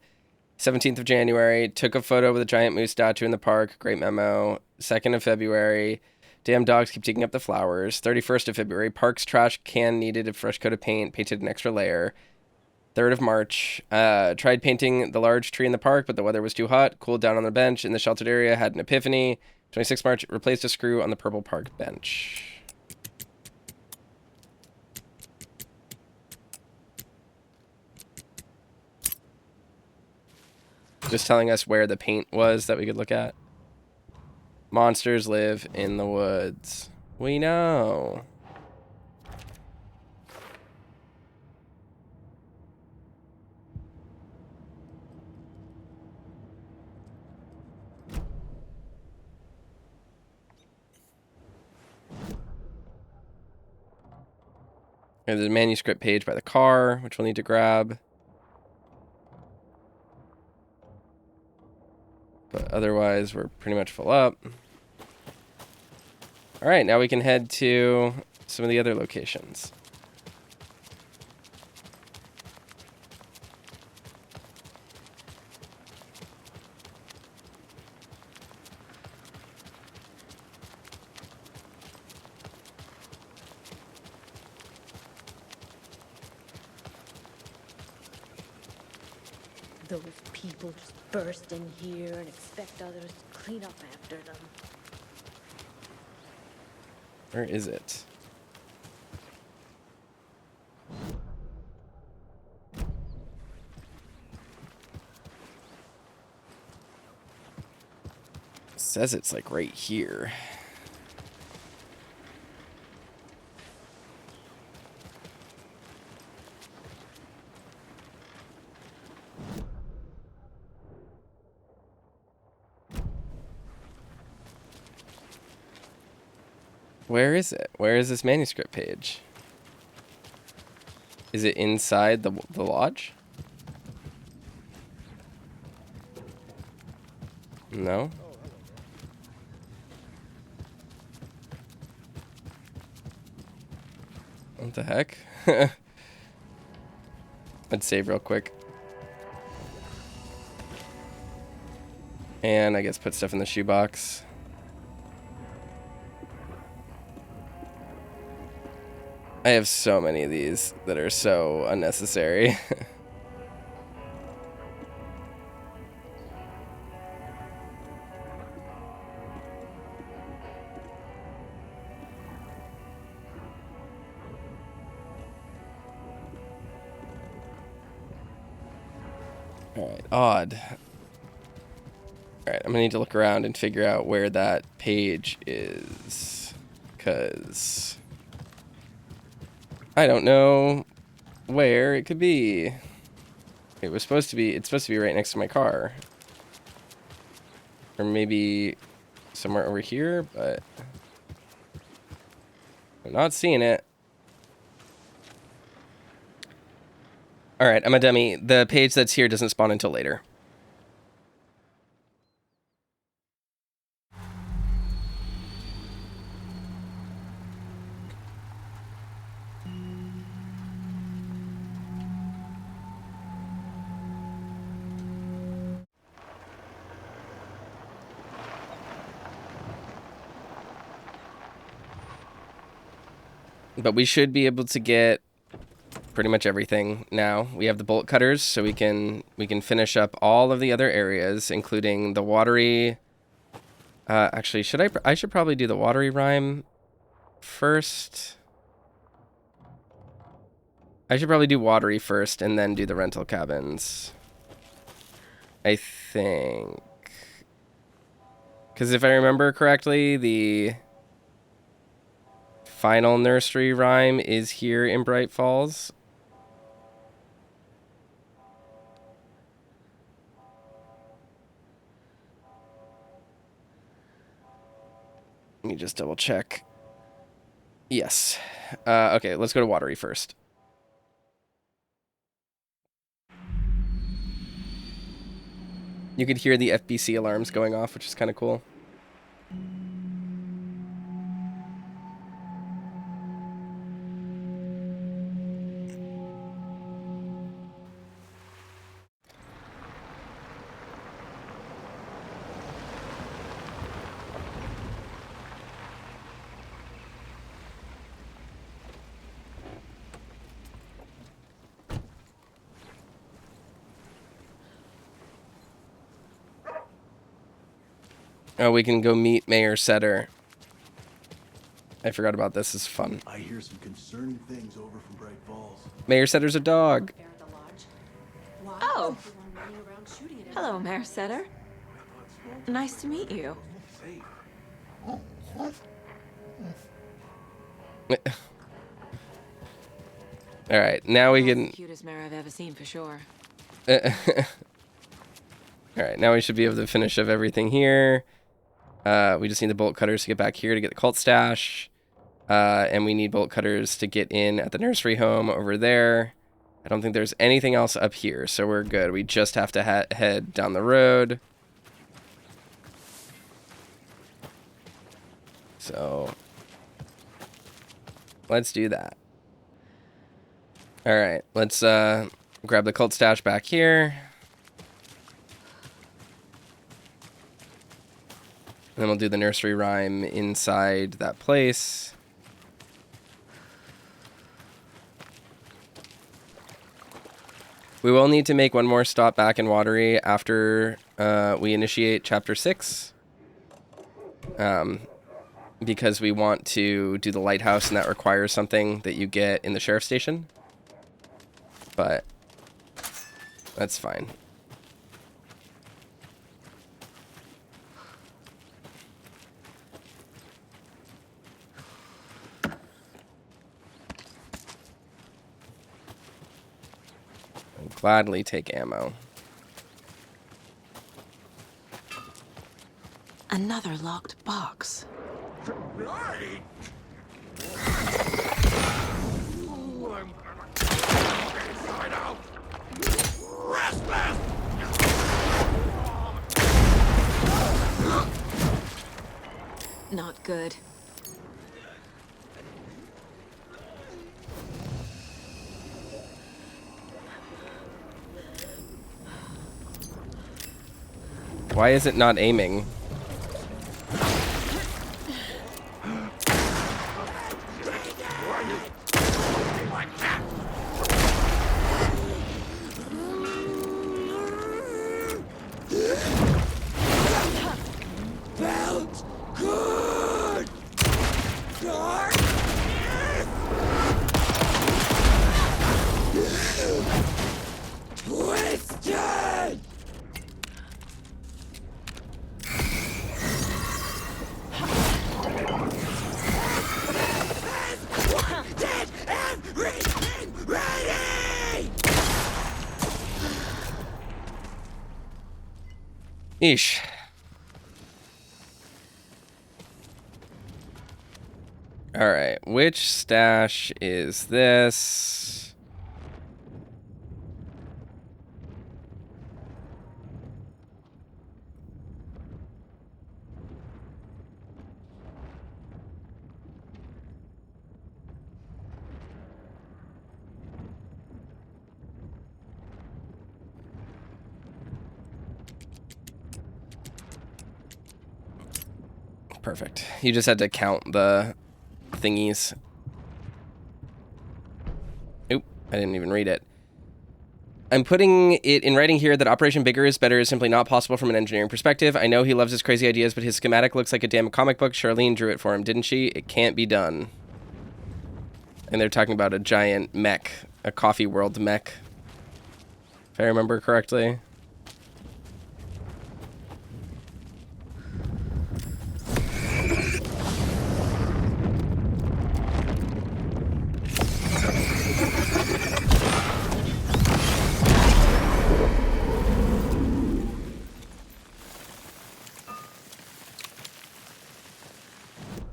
[SPEAKER 3] 17th of January, took a photo with a giant moose statue in the park. Great memo. 2nd of February, damn dogs keep digging up the flowers. 31st of February, park's trash can needed a fresh coat of paint, painted an extra layer. 3rd of March, tried painting the large tree in the park, but the weather was too hot. Cooled down on the bench in the sheltered area, had an epiphany. 26th March, replaced a screw on the purple park bench. Just telling us where the paint was that we could look at. Monsters live in the woods. We know. There's a manuscript page by the car, which we'll need to grab. But otherwise, we're pretty much full up. All right, now we can head to some of the other locations.
[SPEAKER 11] Those people just burst in here and expect others to clean up after them.
[SPEAKER 3] Where is it? It says it's like right here. Where is it? Where is this manuscript page? Is it inside the lodge? No? What the heck? I'd save real quick. And I guess put stuff in the shoebox. I have so many of these that are so unnecessary. Alright, odd. Alright, I'm gonna need to look around and figure out where that page is. Because I don't know where it could be. It's supposed to be right next to my car. Or maybe somewhere over here, but I'm not seeing it. Alright, I'm a dummy. The page that's here doesn't spawn until later. But we should be able to get pretty much everything now. We have the bolt cutters, so we can finish up all of the other areas, including the watery. Actually, I should probably do the watery rhyme first. I should probably do watery first and then do the rental cabins. I think. Because if I remember correctly, the final nursery rhyme is here in Bright Falls. Let me just double check. Yes. Okay, let's go to watery first. You could hear the FBC alarms going off, which is kind of cool. Oh, we can go meet Mayor Setter. I forgot about this. This is fun.
[SPEAKER 12] I hear some concerning things over from Bright Falls.
[SPEAKER 3] Mayor Setter's a dog.
[SPEAKER 1] Oh. Hello, Mayor Setter. Nice to meet you.
[SPEAKER 3] All right, now we can.
[SPEAKER 1] Cutest mayor I've ever seen for sure.
[SPEAKER 3] All right, now we should be able to finish up everything here. We just need the bolt cutters to get back here to get the cult stash. And we need bolt cutters to get in at the nursery home over there. I don't think there's anything else up here, so we're good. We just have to head down the road. So let's do that. All right, let's grab the cult stash back here. And then we'll do the nursery rhyme inside that place. We will need to make one more stop back in Watery after we initiate Chapter 6. Because we want to do the lighthouse, and that requires something that you get in the sheriff's station. But that's fine. Gladly take ammo.
[SPEAKER 1] Another locked box.
[SPEAKER 6] Right.
[SPEAKER 1] Good.
[SPEAKER 3] Why is it not aiming?
[SPEAKER 13] Felt good. Twisted. Did everything ready?
[SPEAKER 3] Eesh. Alright, which stash is this? Perfect. You just had to count the thingies. Oop, I didn't even read it. I'm putting it in writing here that Operation Bigger is Better is simply not possible from an engineering perspective. I know he loves his crazy ideas, but his schematic looks like a damn comic book. Charlene drew it for him, didn't she? It can't be done. And they're talking about a giant mech, a Coffee World mech, if I remember correctly.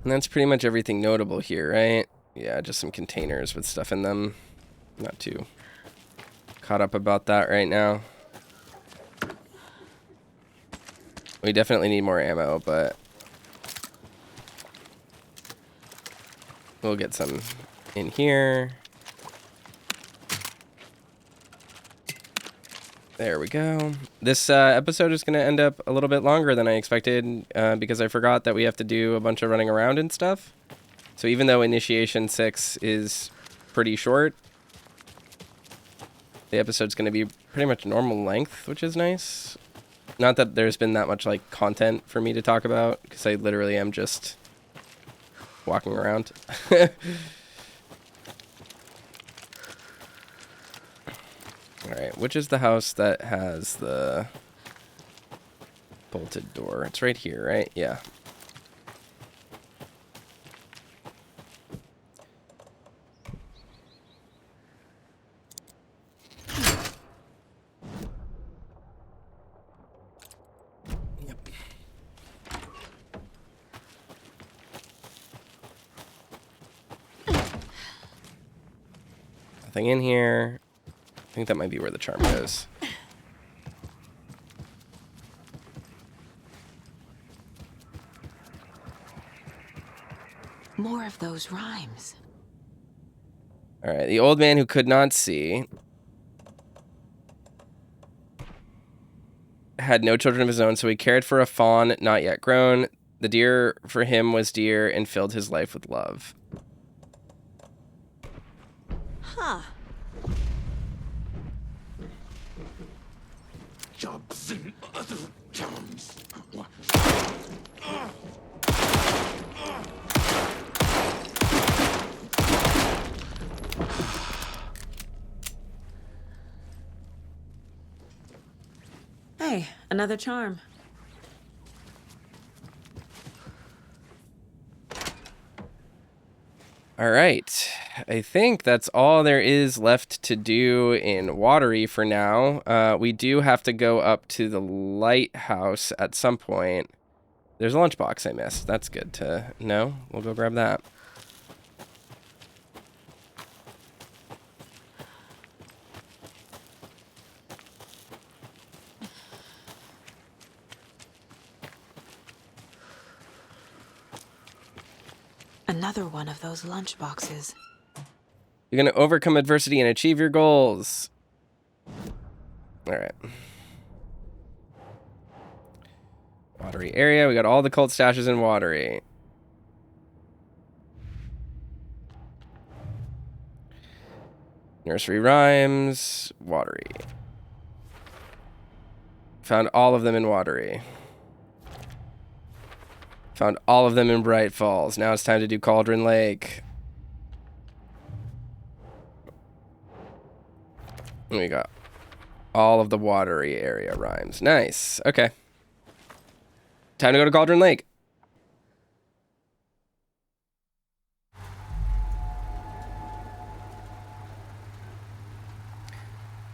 [SPEAKER 3] And that's pretty much everything notable here, right? Yeah, just some containers with stuff in them. Not too caught up about that right now. We definitely need more ammo, but we'll get some in here. There we go. This episode is going to end up a little bit longer than I expected because I forgot that we have to do a bunch of running around and stuff. So even though Initiation 6 is pretty short, the episode's going to be pretty much normal length, which is nice. Not that there's been that much like content for me to talk about because I literally am just walking around. Alright, which is the house that has the bolted door? It's right here, right? Yeah. Yep. Nothing in here. I think that might be where the charm goes.
[SPEAKER 1] More of those rhymes.
[SPEAKER 3] All right, the old man who could not see had no children of his own, so he cared for a fawn not yet grown. The deer for him was dear and filled his life with love.
[SPEAKER 1] Huh.
[SPEAKER 13] Jobs in other towns.
[SPEAKER 1] Hey, another charm.
[SPEAKER 3] All right, I think that's all there is left to do in Watery for now. We do have to go up to the lighthouse at some point. There's a lunchbox I missed. That's good to know. We'll go grab that.
[SPEAKER 1] Another one of those lunch boxes.
[SPEAKER 3] You're going to overcome adversity and achieve your goals. All right. Watery area. We got all the cult stashes in Watery. Nursery rhymes. Watery. Found all of them in Watery. Found all of them in Bright Falls. Now it's time to do Cauldron Lake. And we got all of the Watery area rhymes. Nice. Okay. Time to go to Cauldron Lake.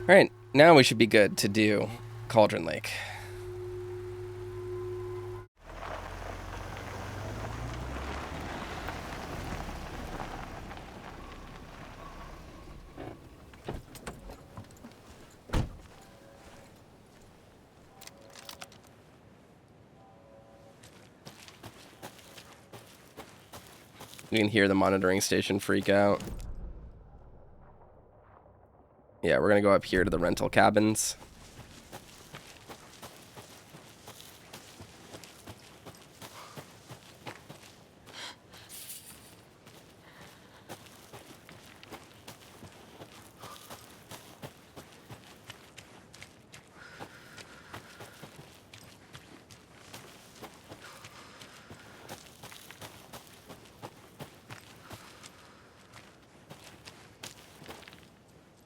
[SPEAKER 3] All right. Now we should be good to do Cauldron Lake. You can hear the monitoring station freak out. Yeah, we're going to go up here to the rental cabins.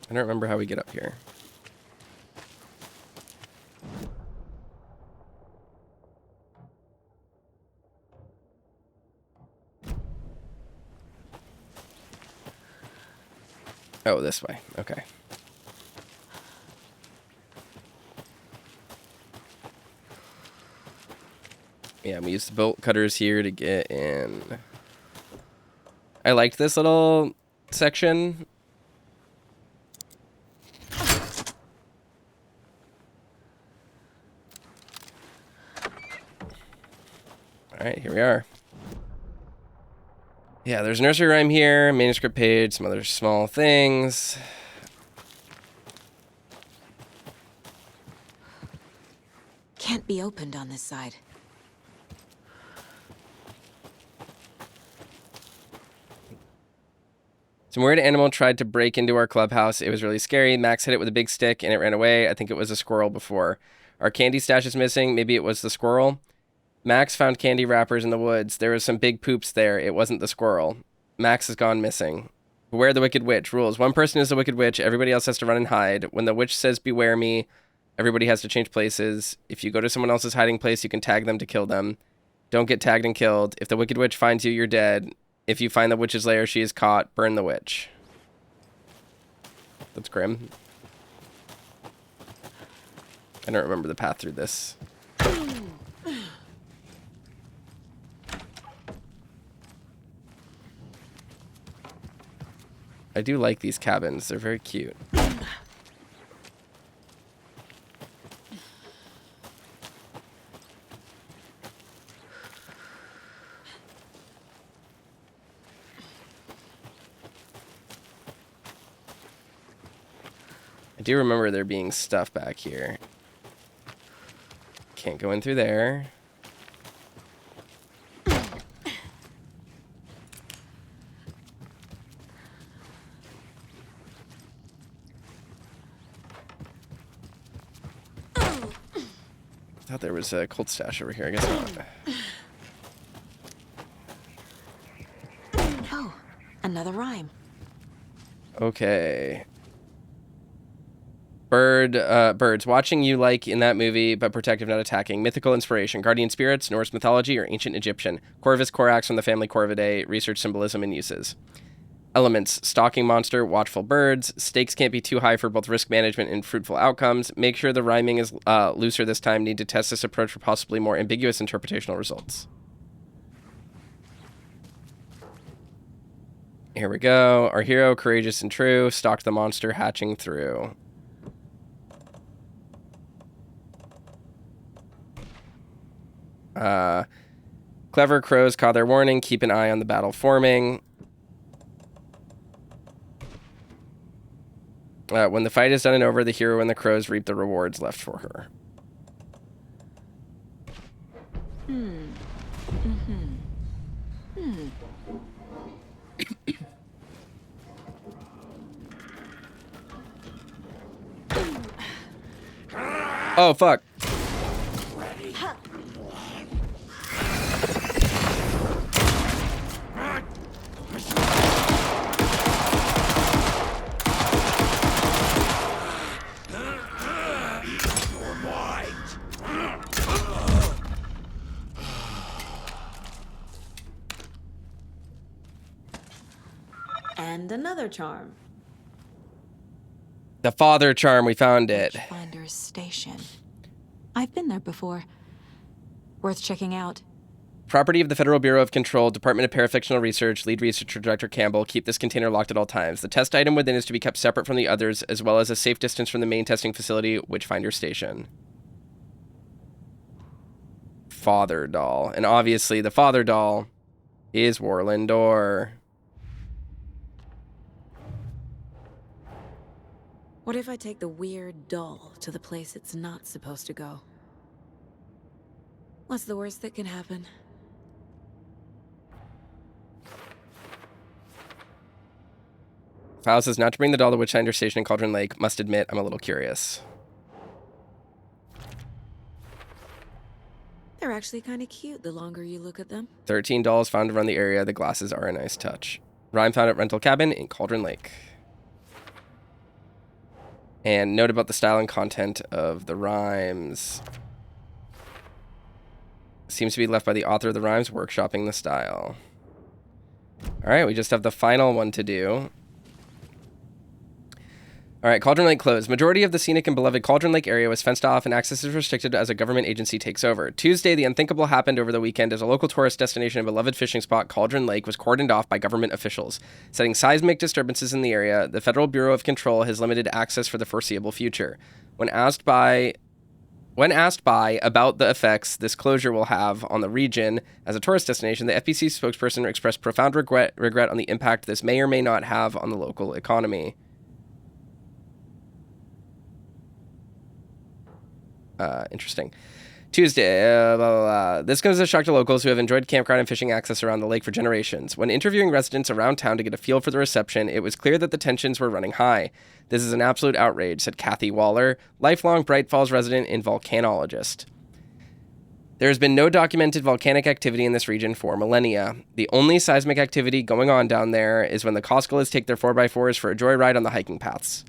[SPEAKER 3] I don't remember how we get up here. Oh, this way. Okay. Yeah, we used the bolt cutters here to get in. I liked this little section. All right, here we are. Yeah, there's a nursery rhyme here, manuscript page, some other small things.
[SPEAKER 1] Can't be opened on this side.
[SPEAKER 3] Some weird animal tried to break into our clubhouse. It was really scary. Max hit it with a big stick and it ran away. I think it was a squirrel before. Our candy stash is missing. Maybe it was the squirrel. Max found candy wrappers in the woods. There was some big poops there. It wasn't the squirrel. Max has gone missing. Beware the Wicked Witch. Rules. One person is the Wicked Witch. Everybody else has to run and hide. When the witch says, beware me, everybody has to change places. If you go to someone else's hiding place, you can tag them to kill them. Don't get tagged and killed. If the Wicked Witch finds you, you're dead. If you find the witch's lair, she is caught. Burn the witch. That's grim. I don't remember the path through this. I do like these cabins. They're very cute. I do remember there being stuff back here. Can't go in through there. I thought there was a cold stash over here. I guess not.
[SPEAKER 1] Oh, another rhyme.
[SPEAKER 3] Okay. Birds. Watching you like in that movie, but protective, not attacking. Mythical inspiration. Guardian spirits, Norse mythology, or ancient Egyptian. Corvus Corax from the family Corvidae. Research symbolism and uses. Elements. Stalking monster, watchful birds. Stakes can't be too high for both risk management and fruitful outcomes. Make sure the rhyming is looser this time. Need to test this approach for possibly more ambiguous interpretational results. Here we go. Our hero, courageous and true, stalked the monster hatching through. Clever crows caught their warning. Keep an eye on the battle forming. When the fight is done and over, the hero and the crows reap the rewards left for her. Oh, fuck.
[SPEAKER 1] And another charm.
[SPEAKER 3] The father charm, we found it.
[SPEAKER 1] Witchfinder's Station. I've been there before. Worth checking out.
[SPEAKER 3] Property of the Federal Bureau of Control, Department of Parafictional Research, lead researcher Dr. Campbell. Keep this container locked at all times. The test item within is to be kept separate from the others, as well as a safe distance from the main testing facility, Witchfinder Station. Father doll. And obviously, the father doll is Warlindor.
[SPEAKER 1] What if I take the weird doll to the place it's not supposed to go? What's the worst that can happen?
[SPEAKER 3] File says not to bring the doll to Witchfinder Station in Cauldron Lake. Must admit, I'm a little curious.
[SPEAKER 1] They're actually kind of cute the longer you look at them.
[SPEAKER 3] 13 dolls found around the area. The glasses are a nice touch. Rhyme found at rental cabin in Cauldron Lake. And note about the style and content of the rhymes. Seems to be left by the author of the rhymes, workshopping the style. All right, we just have the final one to do. All right, Cauldron Lake closed. Majority of the scenic and beloved Cauldron Lake area was fenced off and access is restricted as a government agency takes over. Tuesday, the unthinkable happened over the weekend as a local tourist destination and beloved fishing spot, Cauldron Lake, was cordoned off by government officials. Setting seismic disturbances in the area, the Federal Bureau of Control has limited access for the foreseeable future. When asked by about the effects this closure will have on the region as a tourist destination, the FBC spokesperson expressed profound regret on the impact this may or may not have on the local economy. Interesting. Tuesday, this comes as a shock to locals who have enjoyed campground and fishing access around the lake for generations. When interviewing residents around town to get a feel for the reception, it was clear that the tensions were running high. This is an absolute outrage, said Kathy Waller, lifelong Bright Falls resident and volcanologist. There has been no documented volcanic activity in this region for millennia. The only seismic activity going on down there is when the Coscalas take their 4x4s for a joyride on the hiking paths.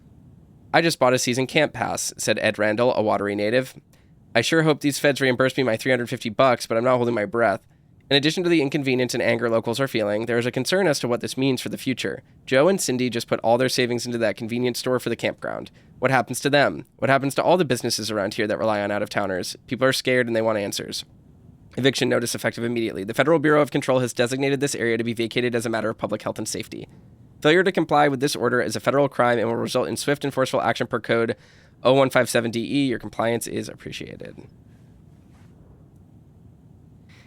[SPEAKER 3] I just bought a season camp pass, said Ed Randall, a Watery native. I sure hope these feds reimburse me my $350, but I'm not holding my breath. In addition to the inconvenience and anger locals are feeling, there is a concern as to what this means for the future. Joe and Cindy just put all their savings into that convenience store for the campground. What happens to them? What happens to all the businesses around here that rely on out-of-towners? People are scared and they want answers. Eviction notice effective immediately. The Federal Bureau of Control has designated this area to be vacated as a matter of public health and safety. Failure to comply with this order is a federal crime and will result in swift and forceful action per code 0157DE. Your compliance is appreciated.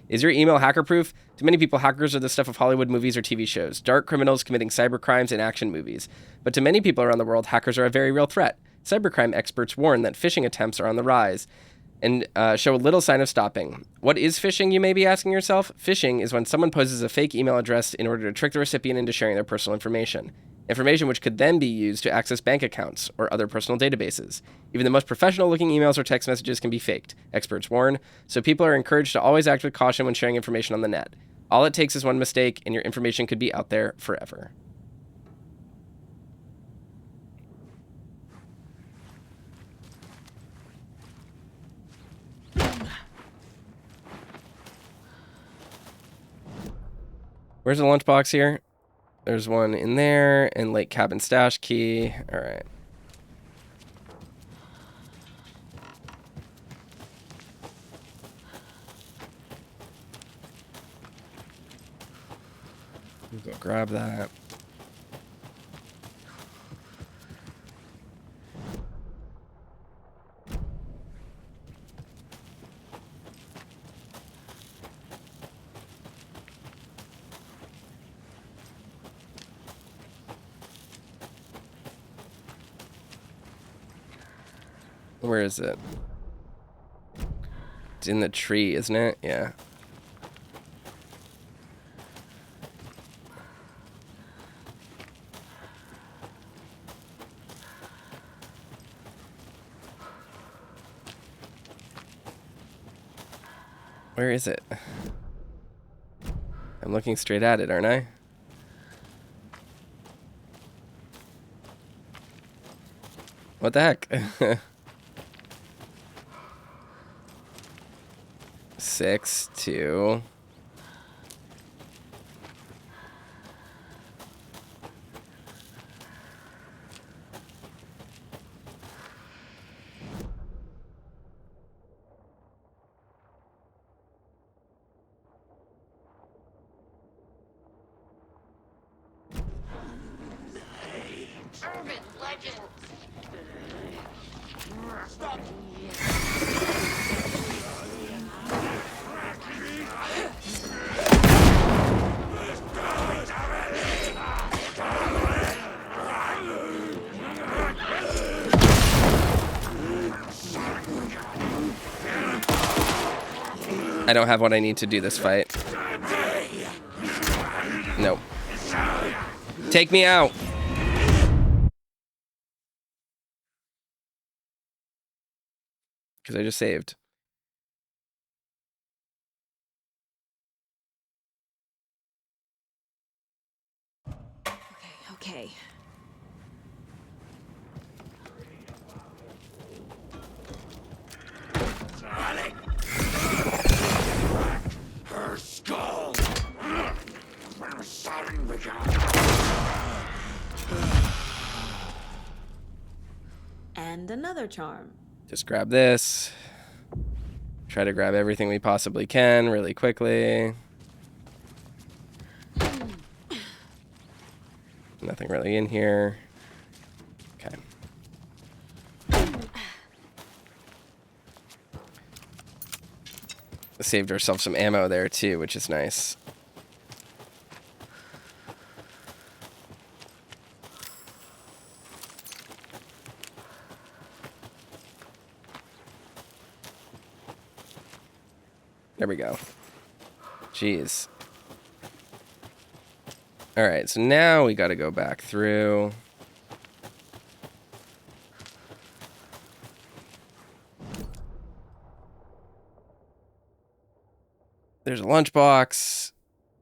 [SPEAKER 3] Is your email hacker-proof? To many people, hackers are the stuff of Hollywood movies or TV shows, dark criminals committing cyber crimes in action movies. But to many people around the world, hackers are a very real threat. Cybercrime experts warn that phishing attempts are on the rise and show little sign of stopping. What is phishing, you may be asking yourself? Phishing is when someone poses a fake email address in order to trick the recipient into sharing their personal information. Information which could then be used to access bank accounts or other personal databases. Even the most professional-looking emails or text messages can be faked, experts warn, so people are encouraged to always act with caution when sharing information on the net. All it takes is one mistake, and your information could be out there forever. Where's the lunchbox here? There's one in there, and lake cabin stash key. All right. Go grab that. Where is it? It's in the tree, isn't it? Yeah. Where is it? I'm looking straight at it, aren't I? What the heck? 6, 2.
[SPEAKER 9] Urban legends. Stop.
[SPEAKER 3] I don't have what I need to do this fight. Nope. Take me out. Because I just saved.
[SPEAKER 1] Okay.
[SPEAKER 13] Sonic! Her skull! Son
[SPEAKER 1] And another charm.
[SPEAKER 3] Just grab this. Try to grab everything we possibly can really quickly. Nothing really in here. Okay. Saved ourselves some ammo there too, which is nice. There we go. Jeez. All right, so now we got to go back through. There's a lunchbox,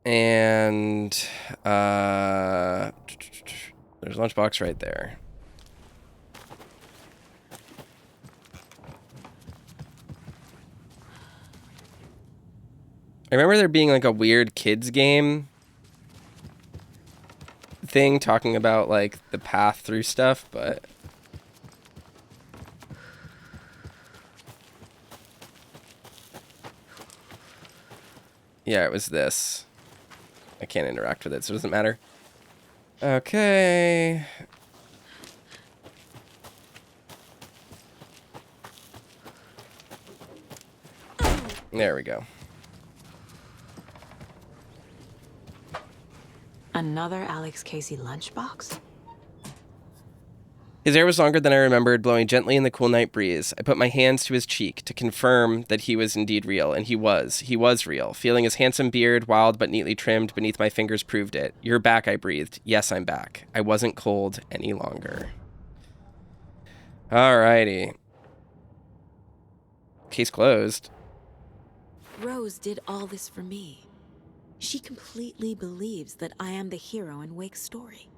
[SPEAKER 3] and there's a lunchbox right there. I remember there being like a weird kids game thing talking about like the path through stuff, but yeah, it was this. I can't interact with it, so it doesn't matter. Okay. There we go.
[SPEAKER 1] Another Alex Casey lunchbox?
[SPEAKER 3] His hair was longer than I remembered, blowing gently in the cool night breeze. I put my hands to his cheek to confirm that he was indeed real, and he was. He was real. Feeling his handsome beard, wild but neatly trimmed beneath my fingers, proved it. "You're back," I breathed. "Yes, I'm back." I wasn't cold any longer. Alrighty. Case closed.
[SPEAKER 1] Rose did all this for me. She completely believes that I am the hero in Wake's story.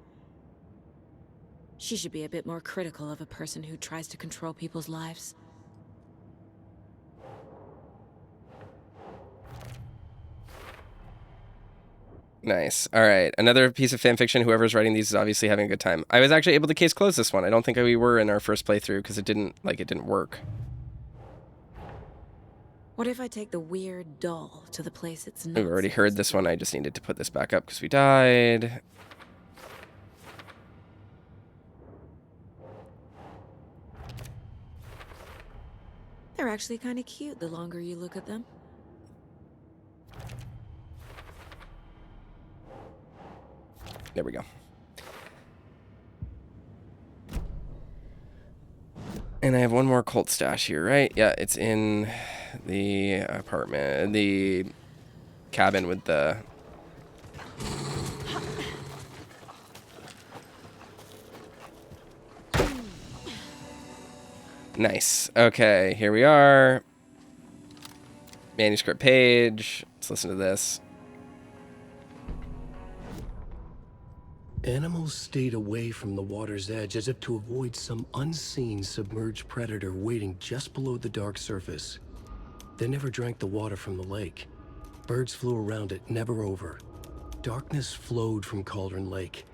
[SPEAKER 1] She should be a bit more critical of a person who tries to control people's lives.
[SPEAKER 3] Nice. All right. Another piece of fanfiction. Whoever's writing these is obviously having a good time. I was actually able to case close this one. I don't think we were in our first playthrough because it didn't work.
[SPEAKER 1] What if I take the weird doll to the place it's not?
[SPEAKER 3] We've already heard this one. I just needed to put this back up because we died.
[SPEAKER 1] They're actually kind of cute the longer you look at them.
[SPEAKER 3] There we go. And I have one more cult stash here, right? Yeah, it's in the apartment, the cabin with the... Nice. Okay, here we are. Manuscript page. Let's listen to this.
[SPEAKER 4] Animals stayed away from the water's edge as if to avoid some unseen submerged predator waiting just below the dark surface. They never drank the water from the lake. Birds flew around it, never over. Darkness flowed from Cauldron Lake.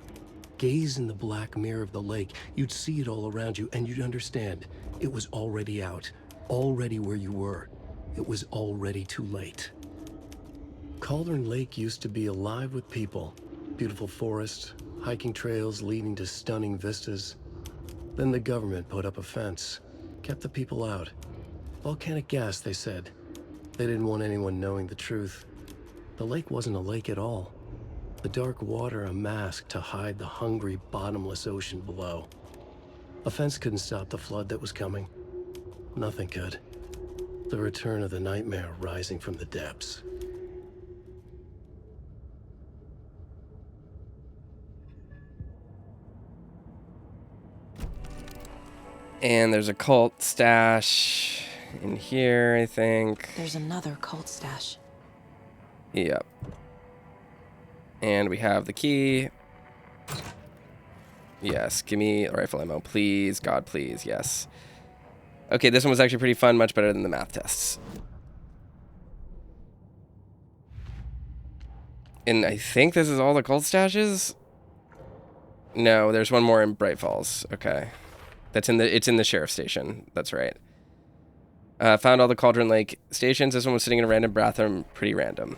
[SPEAKER 4] Gaze in the black mirror of the lake, you'd see it all around you, and you'd understand. It was already out, already where you were. It was already too late. Cauldron Lake used to be alive with people. Beautiful forests, hiking trails leading to stunning vistas. Then the government put up a fence, kept the people out. Volcanic gas, they said. They didn't want anyone knowing the truth. The lake wasn't a lake at all. The dark water a mask to hide the hungry, bottomless ocean below. A fence couldn't stop the flood that was coming. Nothing could. The return of the nightmare rising from the depths.
[SPEAKER 3] And there's a cult stash in here, I think.
[SPEAKER 1] There's another cult stash.
[SPEAKER 3] Yep. And we have the key. Yes, give me rifle ammo, please. God, please, yes. Okay, this one was actually pretty fun, much better than the math tests. And I think this is all the cult stashes? No, there's one more in Bright Falls. Okay. It's in the sheriff's station. That's right. Found all the Cauldron Lake stations. This one was sitting in a random bathroom. Pretty random.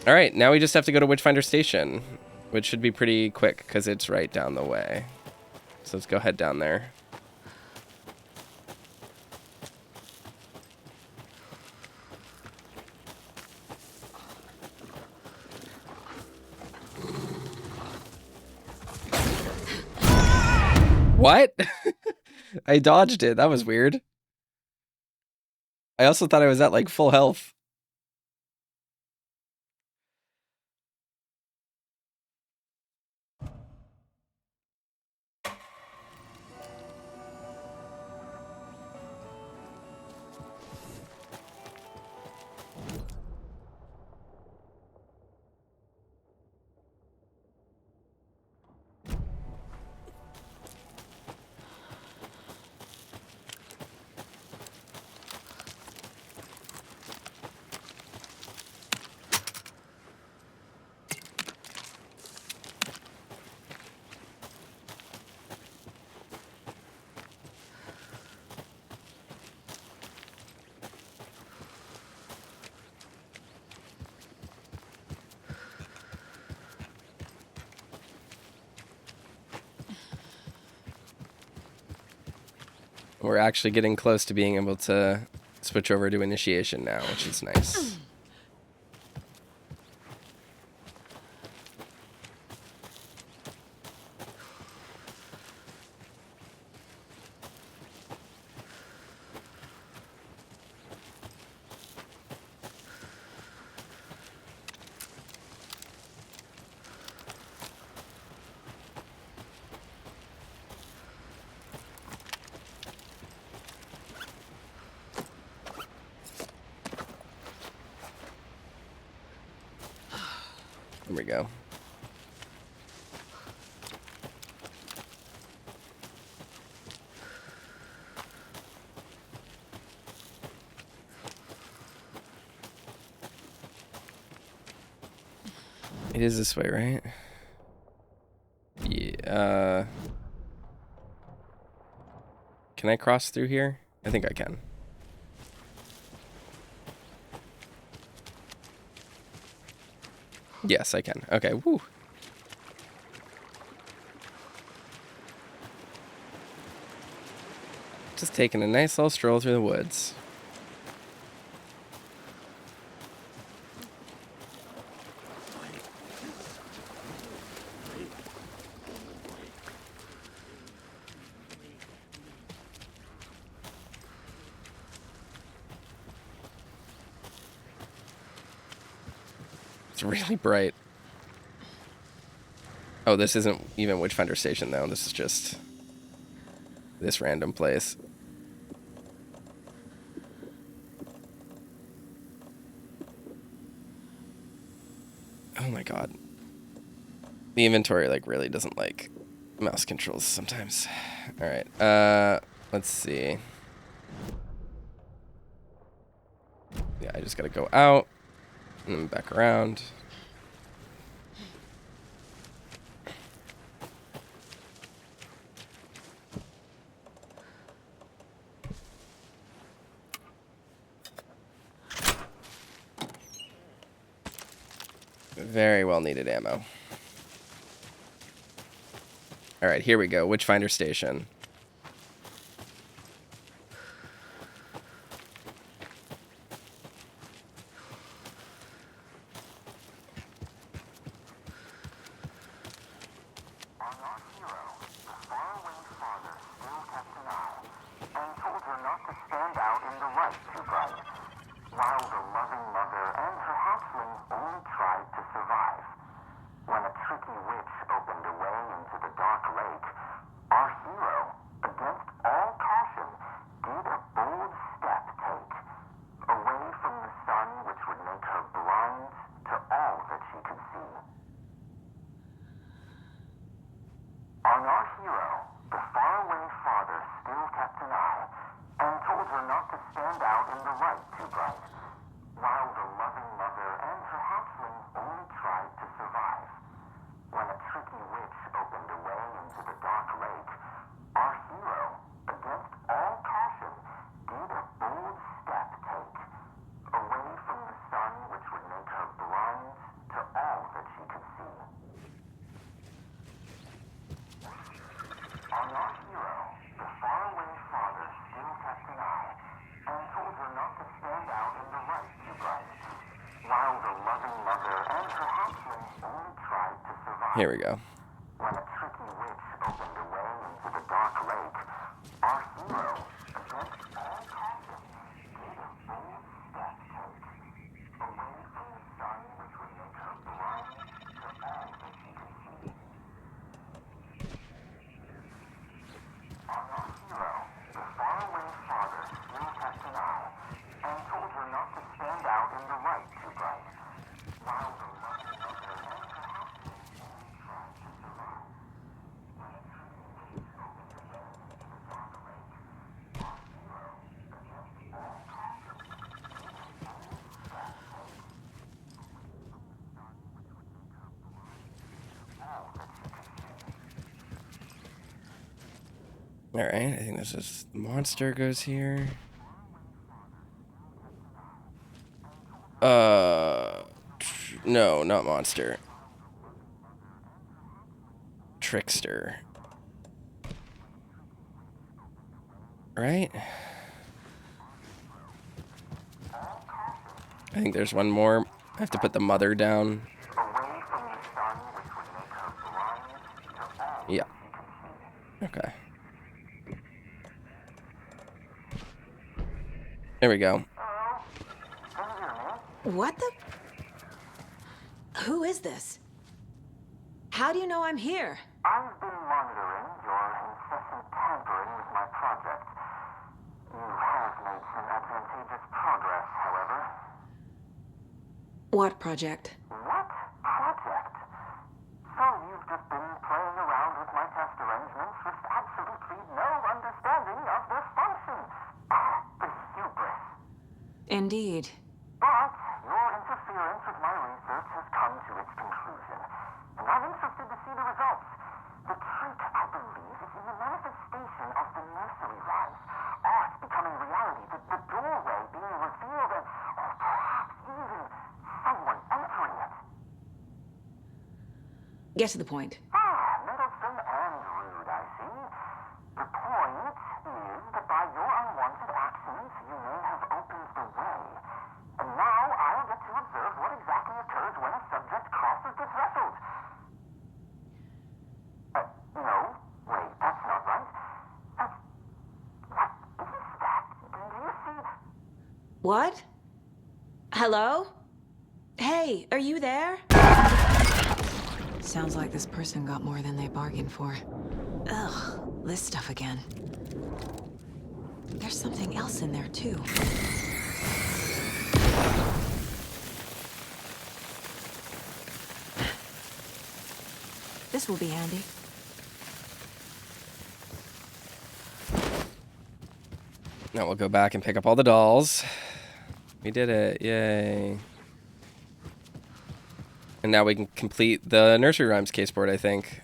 [SPEAKER 3] All right, now we just have to go to Witchfinder Station, which should be pretty quick because it's right down the way. So let's go head down there. What? I dodged it. That was weird. I also thought I was at like full health. We're actually getting close to being able to switch over to initiation now, which is nice. There we go. It is this way, right? Yeah. Can I cross through here? I think I can. Yes, I can. Okay, woo. Just taking a nice little stroll through the woods. It's really bright. Oh, this isn't even Witchfinder Station, though. This is just this random place. Oh my god. The inventory, like, really doesn't like mouse controls sometimes. Alright, let's see. Yeah, I just gotta go out and then back around. Very well needed ammo. Alright, here we go. Witchfinder Station. Here we go. Alright, I think this is the monster goes here. No, not monster. Trickster. Right? I think there's one more. I have to put the mother down. Yeah. Okay. There we go.
[SPEAKER 1] What the? Who is this? How do you know I'm here?
[SPEAKER 14] I've been monitoring your incessant tampering with my project. You have made some advantageous progress, however.
[SPEAKER 1] What project?
[SPEAKER 14] What project? So you've just been playing around with my test arrangements with absolutely no understanding of their function. The hubris.
[SPEAKER 1] Indeed.
[SPEAKER 14] But your interference with my research has come to its conclusion, and I'm interested to see the results. The trick, I believe, is in the manifestation of the nursery rhymes. Art becoming reality, the doorway being revealed, and perhaps even someone entering it.
[SPEAKER 1] Get to the point.
[SPEAKER 14] Meddlesome and rude, I see. The point is that by your unwanted actions, you may have opened the way. And now I'll get to observe what exactly occurs when a subject crosses the threshold. No. Wait, that's not right. What is that? Do you see?
[SPEAKER 1] What? Hello? Hey, are you there? Sounds like this person got more than they bargained for. Ugh, this stuff again. There's something else in there, too. This will be handy.
[SPEAKER 3] Now we'll go back and pick up all the dolls. We did it, yay. And now we can complete the nursery rhymes case board, I think.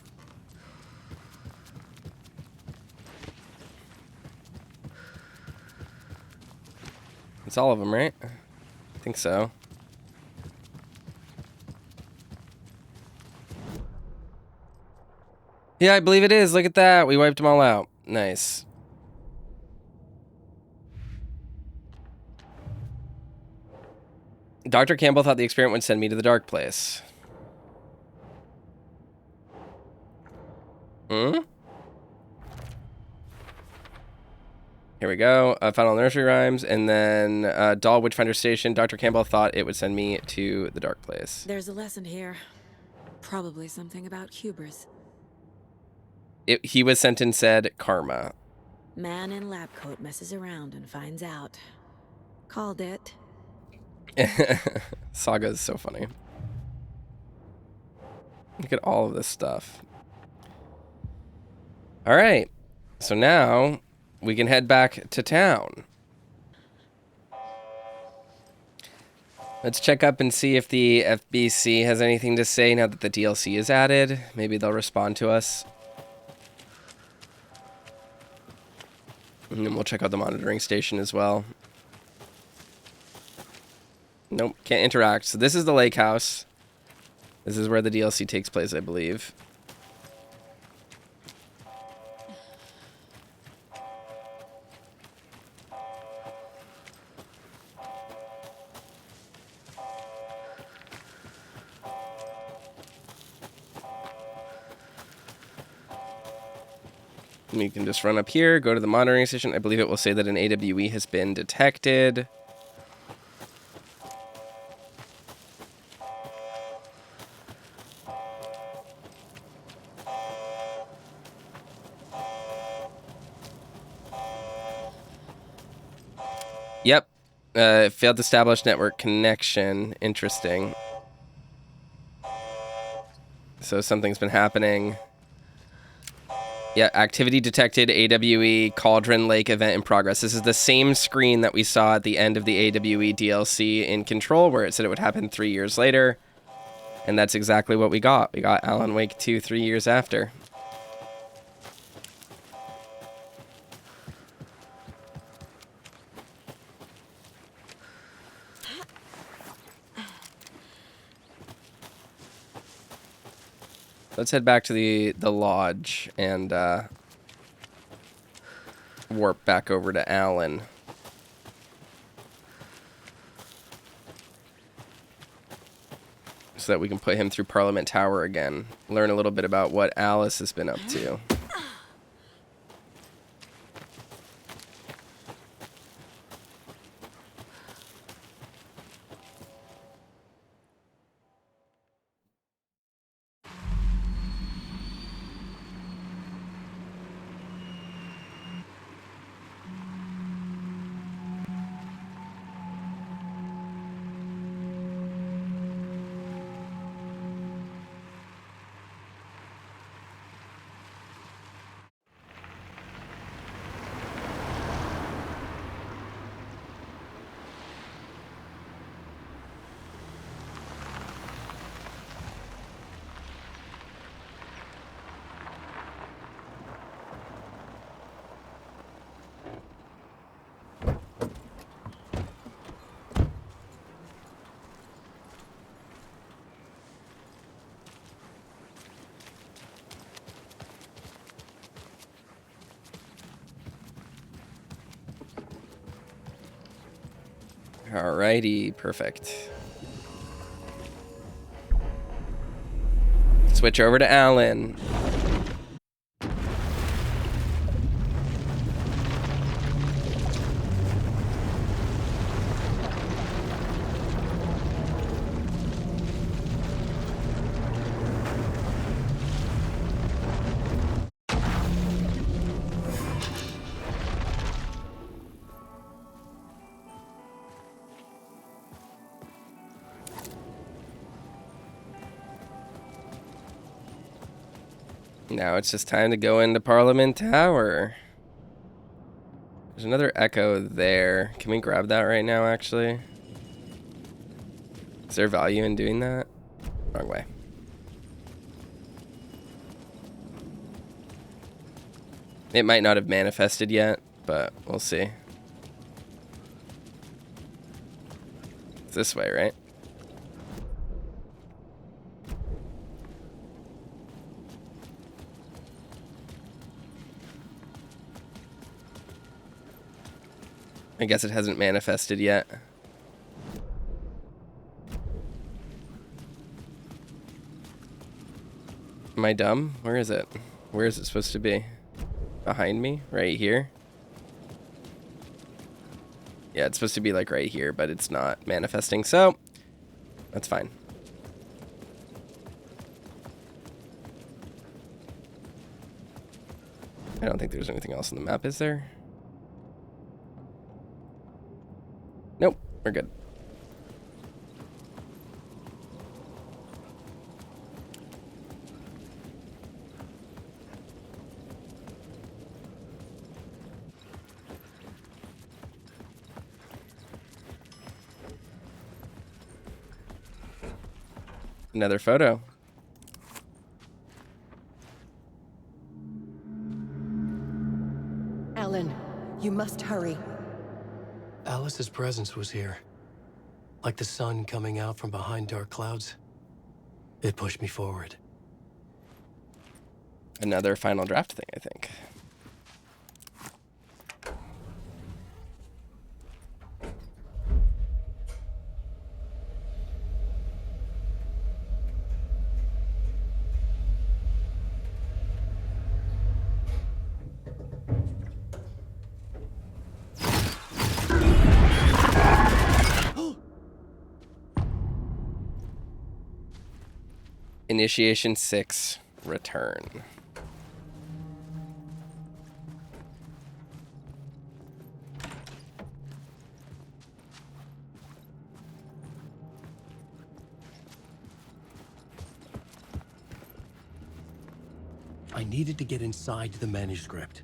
[SPEAKER 3] It's all of them, right? I think so. Yeah, I believe it is. Look at that. We wiped them all out. Nice. Dr. Campbell thought the experiment would send me to the dark place. Here we go. Final nursery rhymes. And then Doll Witchfinder Station. Dr. Campbell thought it would send me to the dark place.
[SPEAKER 1] There's a lesson here. Probably something about hubris.
[SPEAKER 3] He was sent and said karma.
[SPEAKER 1] Man in lab coat messes around and finds out. Called it.
[SPEAKER 3] Saga is so funny. Look at all of this stuff. All right. So now we can head back to town. Let's check up and see if the FBC has anything to say now that the DLC is added. Maybe they'll respond to us. And then we'll check out the monitoring station as well. Nope, can't interact. So this is the lake house. This is where the DLC takes place, I believe. And you can just run up here, go to the monitoring station. I believe it will say that an AWE has been detected. Yep. Failed to establish network connection. Interesting. So something's been happening. Yeah, activity detected, AWE, Cauldron Lake event in progress. This is the same screen that we saw at the end of the AWE DLC in Control, where it said it would happen 3 years later. And that's exactly what we got. We got Alan Wake 2 3 years after. Let's head back to the lodge and warp back over to Alan. So that we can put him through Parliament Tower again. Learn a little bit about what Alice has been up to. Alrighty, perfect. Switch over to Alan. Now it's just time to go into Parliament Tower. There's another echo there. Can we grab that right now, actually? Is there value in doing that? Wrong way. It might not have manifested yet, but we'll see. It's this way, right? I guess it hasn't manifested yet. Am I dumb? Where is it? Where is it supposed to be? Behind me? Right here? Yeah, it's supposed to be like right here, but it's not manifesting, so that's fine. I don't think there's anything else on the map, is there? Nope, we're good. Another photo.
[SPEAKER 15] Alan, you must hurry.
[SPEAKER 4] Alice's presence was here. Like the sun coming out from behind dark clouds. It pushed me forward.
[SPEAKER 3] Another final draft thing, I think. Initiation 6, return.
[SPEAKER 4] I needed to get inside the manuscript.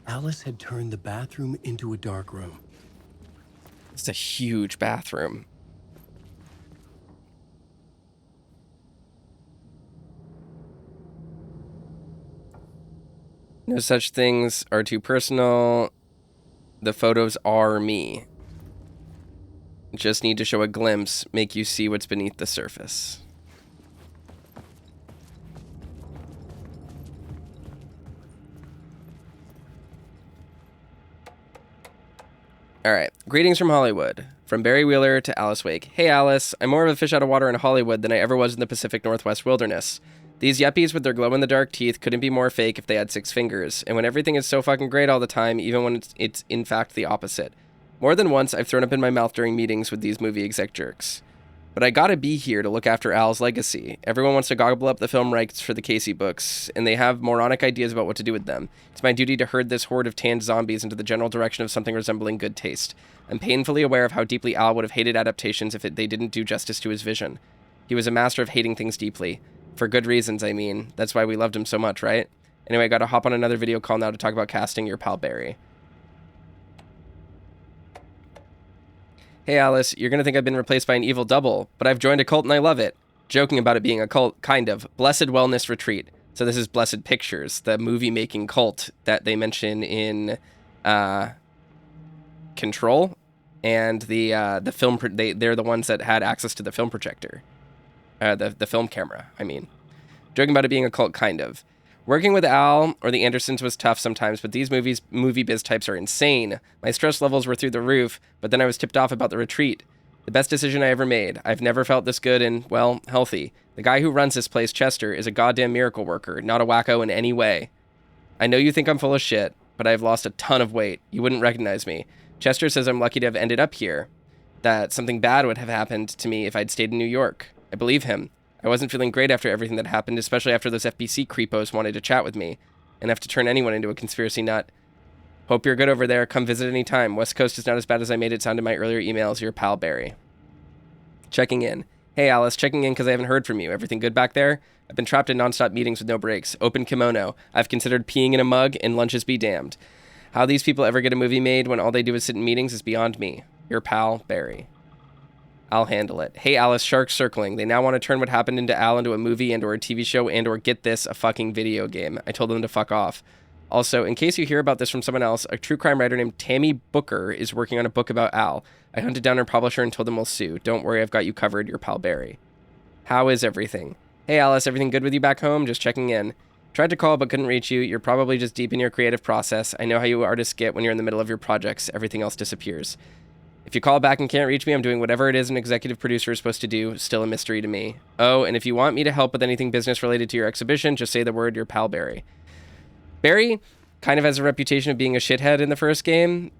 [SPEAKER 4] Alice had turned the bathroom into a dark room.
[SPEAKER 3] It's a huge bathroom. No such things are too personal. The photos are me. Just need to show a glimpse, make you see what's beneath the surface. All right. Greetings from Hollywood. From Barry Wheeler to Alice Wake. Hey, Alice. I'm more of a fish out of water in Hollywood than I ever was in the Pacific Northwest wilderness. These yuppies with their glow-in-the-dark teeth couldn't be more fake if they had 6 fingers. And when everything is so fucking great all the time, even when it's in fact the opposite. More than once, I've thrown up in my mouth during meetings with these movie exec jerks. But I gotta be here to look after Al's legacy. Everyone wants to gobble up the film rights for the Casey books, and they have moronic ideas about what to do with them. It's my duty to herd this horde of tanned zombies into the general direction of something resembling good taste. I'm painfully aware of how deeply Al would have hated adaptations if they didn't do justice to his vision. He was a master of hating things deeply. For good reasons, I mean. That's why we loved him so much, right? Anyway, I gotta hop on another video call now to talk about casting your pal Barry. Hey Alice, you're gonna think I've been replaced by an evil double, but I've joined a cult and I love it. Joking about it being a cult, kind of. Blessed Wellness Retreat. So this is Blessed Pictures, the movie-making cult that they mention in Control, and the film. They're the ones that had access to the film projector, the film camera. I mean, joking about it being a cult, kind of. Working with Al or the Andersons was tough sometimes, but these movie biz types are insane. My stress levels were through the roof, but then I was tipped off about the retreat. The best decision I ever made. I've never felt this good and, well, healthy. The guy who runs this place, Chester, is a goddamn miracle worker, not a wacko in any way. I know you think I'm full of shit, but I've lost a ton of weight. You wouldn't recognize me. Chester says I'm lucky to have ended up here, that something bad would have happened to me if I'd stayed in New York. I believe him. I wasn't feeling great after everything that happened, especially after those FBC creepos wanted to chat with me, and have to turn anyone into a conspiracy nut. Hope you're good over there. Come visit any time. West Coast is not as bad as I made it sound in my earlier emails. Your pal, Barry. Checking in. Hey, Alice, checking in because I haven't heard from you. Everything good back there? I've been trapped in nonstop meetings with no breaks. Open kimono. I've considered peeing in a mug, and lunches be damned. How these people ever get a movie made when all they do is sit in meetings is beyond me. Your pal, Barry. I'll handle it. Hey, Alice, sharks circling. They now want to turn what happened into Al into a movie and or a TV show and or get this, a fucking video game. I told them to fuck off. Also, in case you hear about this from someone else, a true crime writer named Tammy Booker is working on a book about Al. I hunted down her publisher and told them we'll sue. Don't worry, I've got you covered, your pal Barry. How is everything? Hey, Alice, everything good with you back home? Just checking in. Tried to call but couldn't reach you. You're probably just deep in your creative process. I know how you artists get when you're in the middle of your projects. Everything else disappears. If you call back and can't reach me, I'm doing whatever it is an executive producer is supposed to do. Still a mystery to me. Oh, and if you want me to help with anything business related to your exhibition, just say the word, your pal Barry. Barry kind of has a reputation of being a shithead in the first game,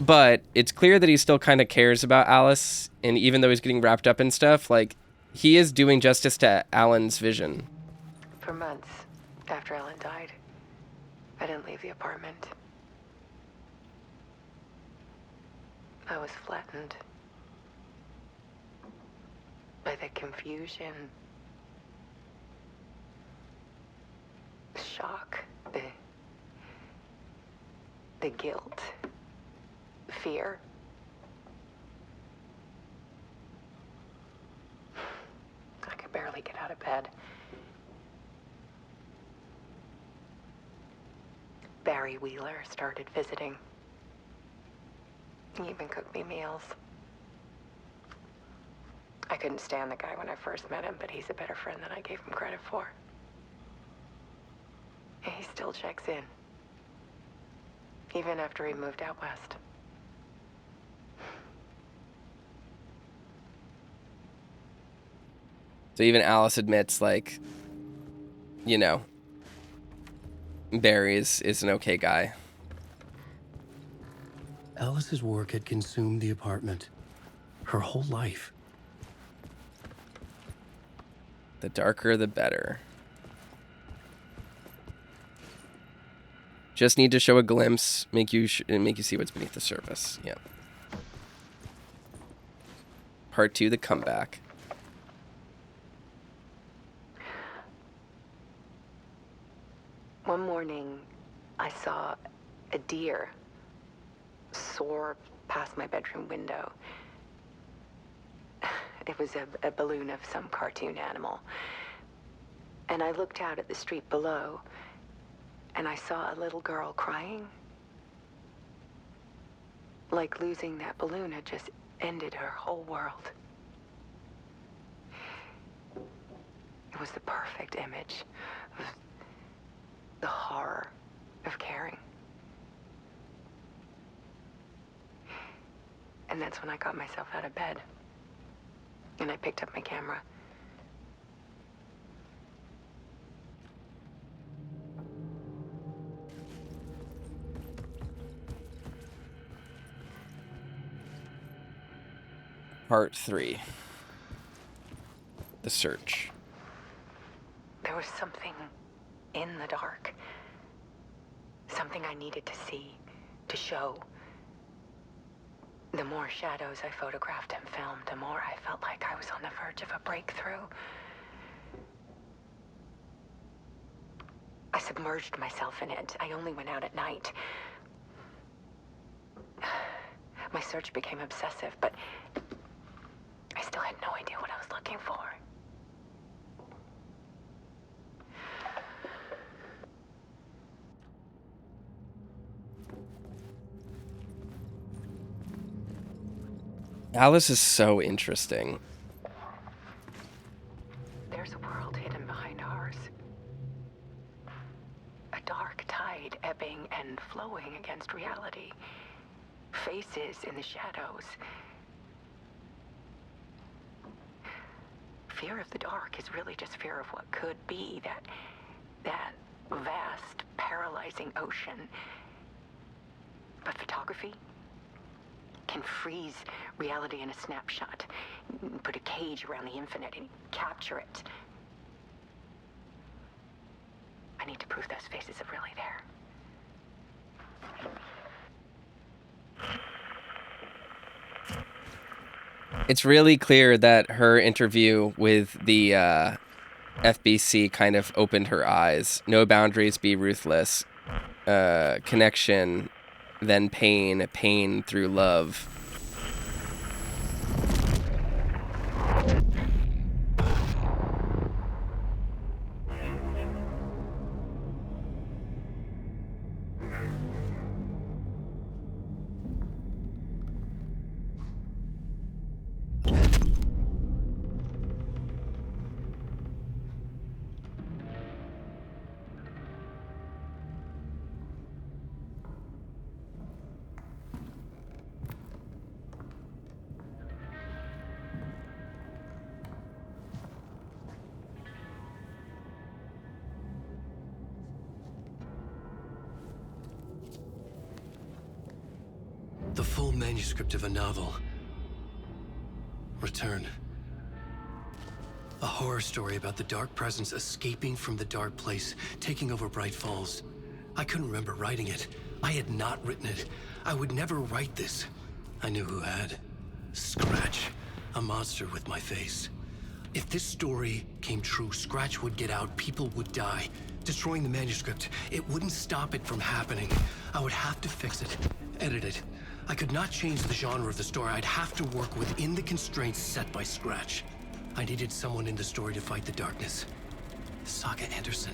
[SPEAKER 3] but it's clear that he still kind of cares about Alice, and even though he's getting wrapped up in stuff, like, he is doing justice to Alan's vision.
[SPEAKER 16] For months after Alan died, I didn't leave the apartment. I was flattened by the confusion, the shock, the guilt, fear. I could barely get out of bed. Barry Wheeler started visiting. He even cooked me meals. I couldn't stand the guy when I first met him, but he's a better friend than I gave him credit for. And he still checks in, even after he moved out west.
[SPEAKER 3] So even Alice admits, like, you know, Barry is an okay guy.
[SPEAKER 4] Alice's work had consumed the apartment. Her whole life.
[SPEAKER 3] The darker, the better. Just need to show a glimpse, make you see what's beneath the surface. Yeah. Part 2, the comeback.
[SPEAKER 16] One morning, I saw a deer soar past my bedroom window. It was a balloon of some cartoon animal. And I looked out at the street below, and I saw a little girl crying. Like losing that balloon had just ended her whole world. It was the perfect image of the horror of caring. And that's when I got myself out of bed. And I picked up my camera.
[SPEAKER 3] Part 3. The search.
[SPEAKER 16] There was something in the dark. Something I needed to see, to show. The more shadows I photographed and filmed, the more I felt like I was on the verge of a breakthrough. I submerged myself in it. I only went out at night. My search became obsessive, but I still had no idea what I was looking for.
[SPEAKER 3] Alice is so interesting.
[SPEAKER 16] There's a world hidden behind ours. A dark tide ebbing and flowing against reality. Faces in the shadows. Fear of the dark is really just fear of what could be, that vast, paralyzing ocean. But photography can freeze reality in a snapshot, put a cage around the infinite and capture it. I need to prove those faces are really there.
[SPEAKER 3] It's really clear that her interview with the FBC kind of opened her eyes. No boundaries, be ruthless. Connection, then pain, pain through love.
[SPEAKER 4] The full manuscript of a novel. Return. A horror story about the dark presence escaping from the dark place, taking over Bright Falls. I couldn't remember writing it. I had not written it. I would never write this. I knew who had. Scratch. A monster with my face. If this story came true, Scratch would get out, people would die. Destroying the manuscript, it wouldn't stop it from happening. I would have to fix it, edit it. I could not change the genre of the story. I'd have to work within the constraints set by Scratch. I needed someone in the story to fight the darkness. Saga Anderson.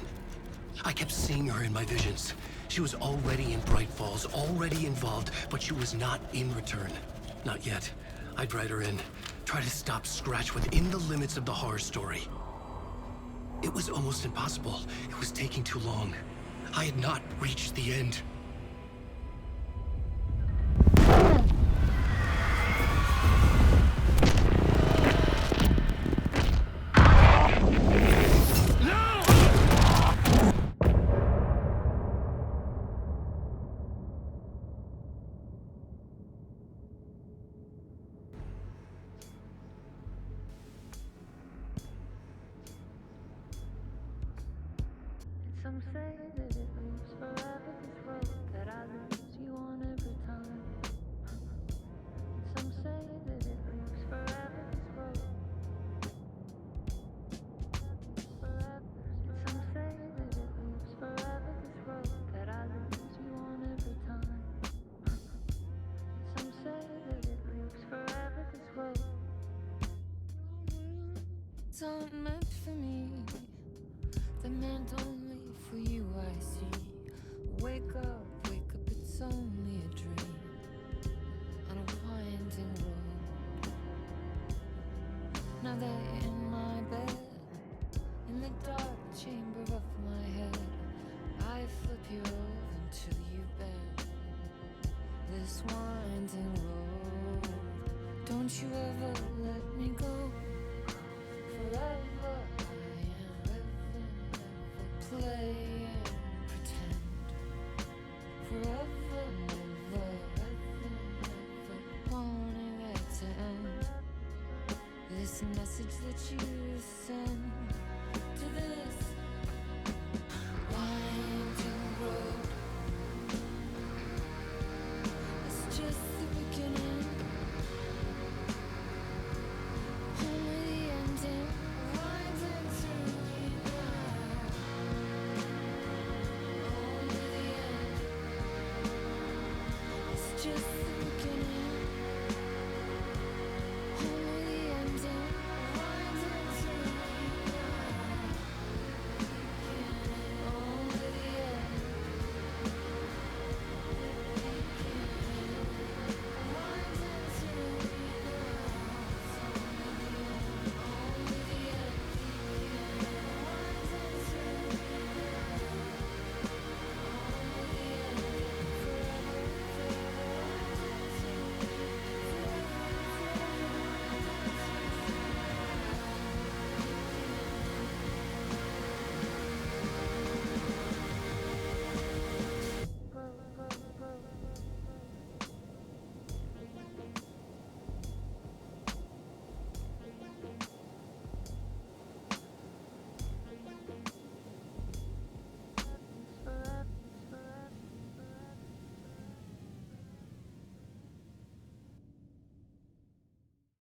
[SPEAKER 4] I kept seeing her in my visions. She was already in Bright Falls, already involved, but she was not in Return. Not yet. I'd write her in. Try to stop Scratch within the limits of the horror story. It was almost impossible. It was taking too long. I had not reached the end.
[SPEAKER 17] Some say that it moves forever, this road that I lose you on every time. Some say that it moves forever, this road. Some say that it moves forever, this road that I lose you on every time. Some say that it moves forever, this road. It's not meant for me. The meant only for you, I see. Wake up, it's only a dream on a winding road. Now they're in my bed, in the dark chamber of my head. I flip you over until you bend this winding road. Don't you ever let me go. Forever I am living, play and pretend. Forever, never, wanting it to end. This message that you send to this winding road. It's just the beginning, only the ending. Winding through me now, only the end. It's just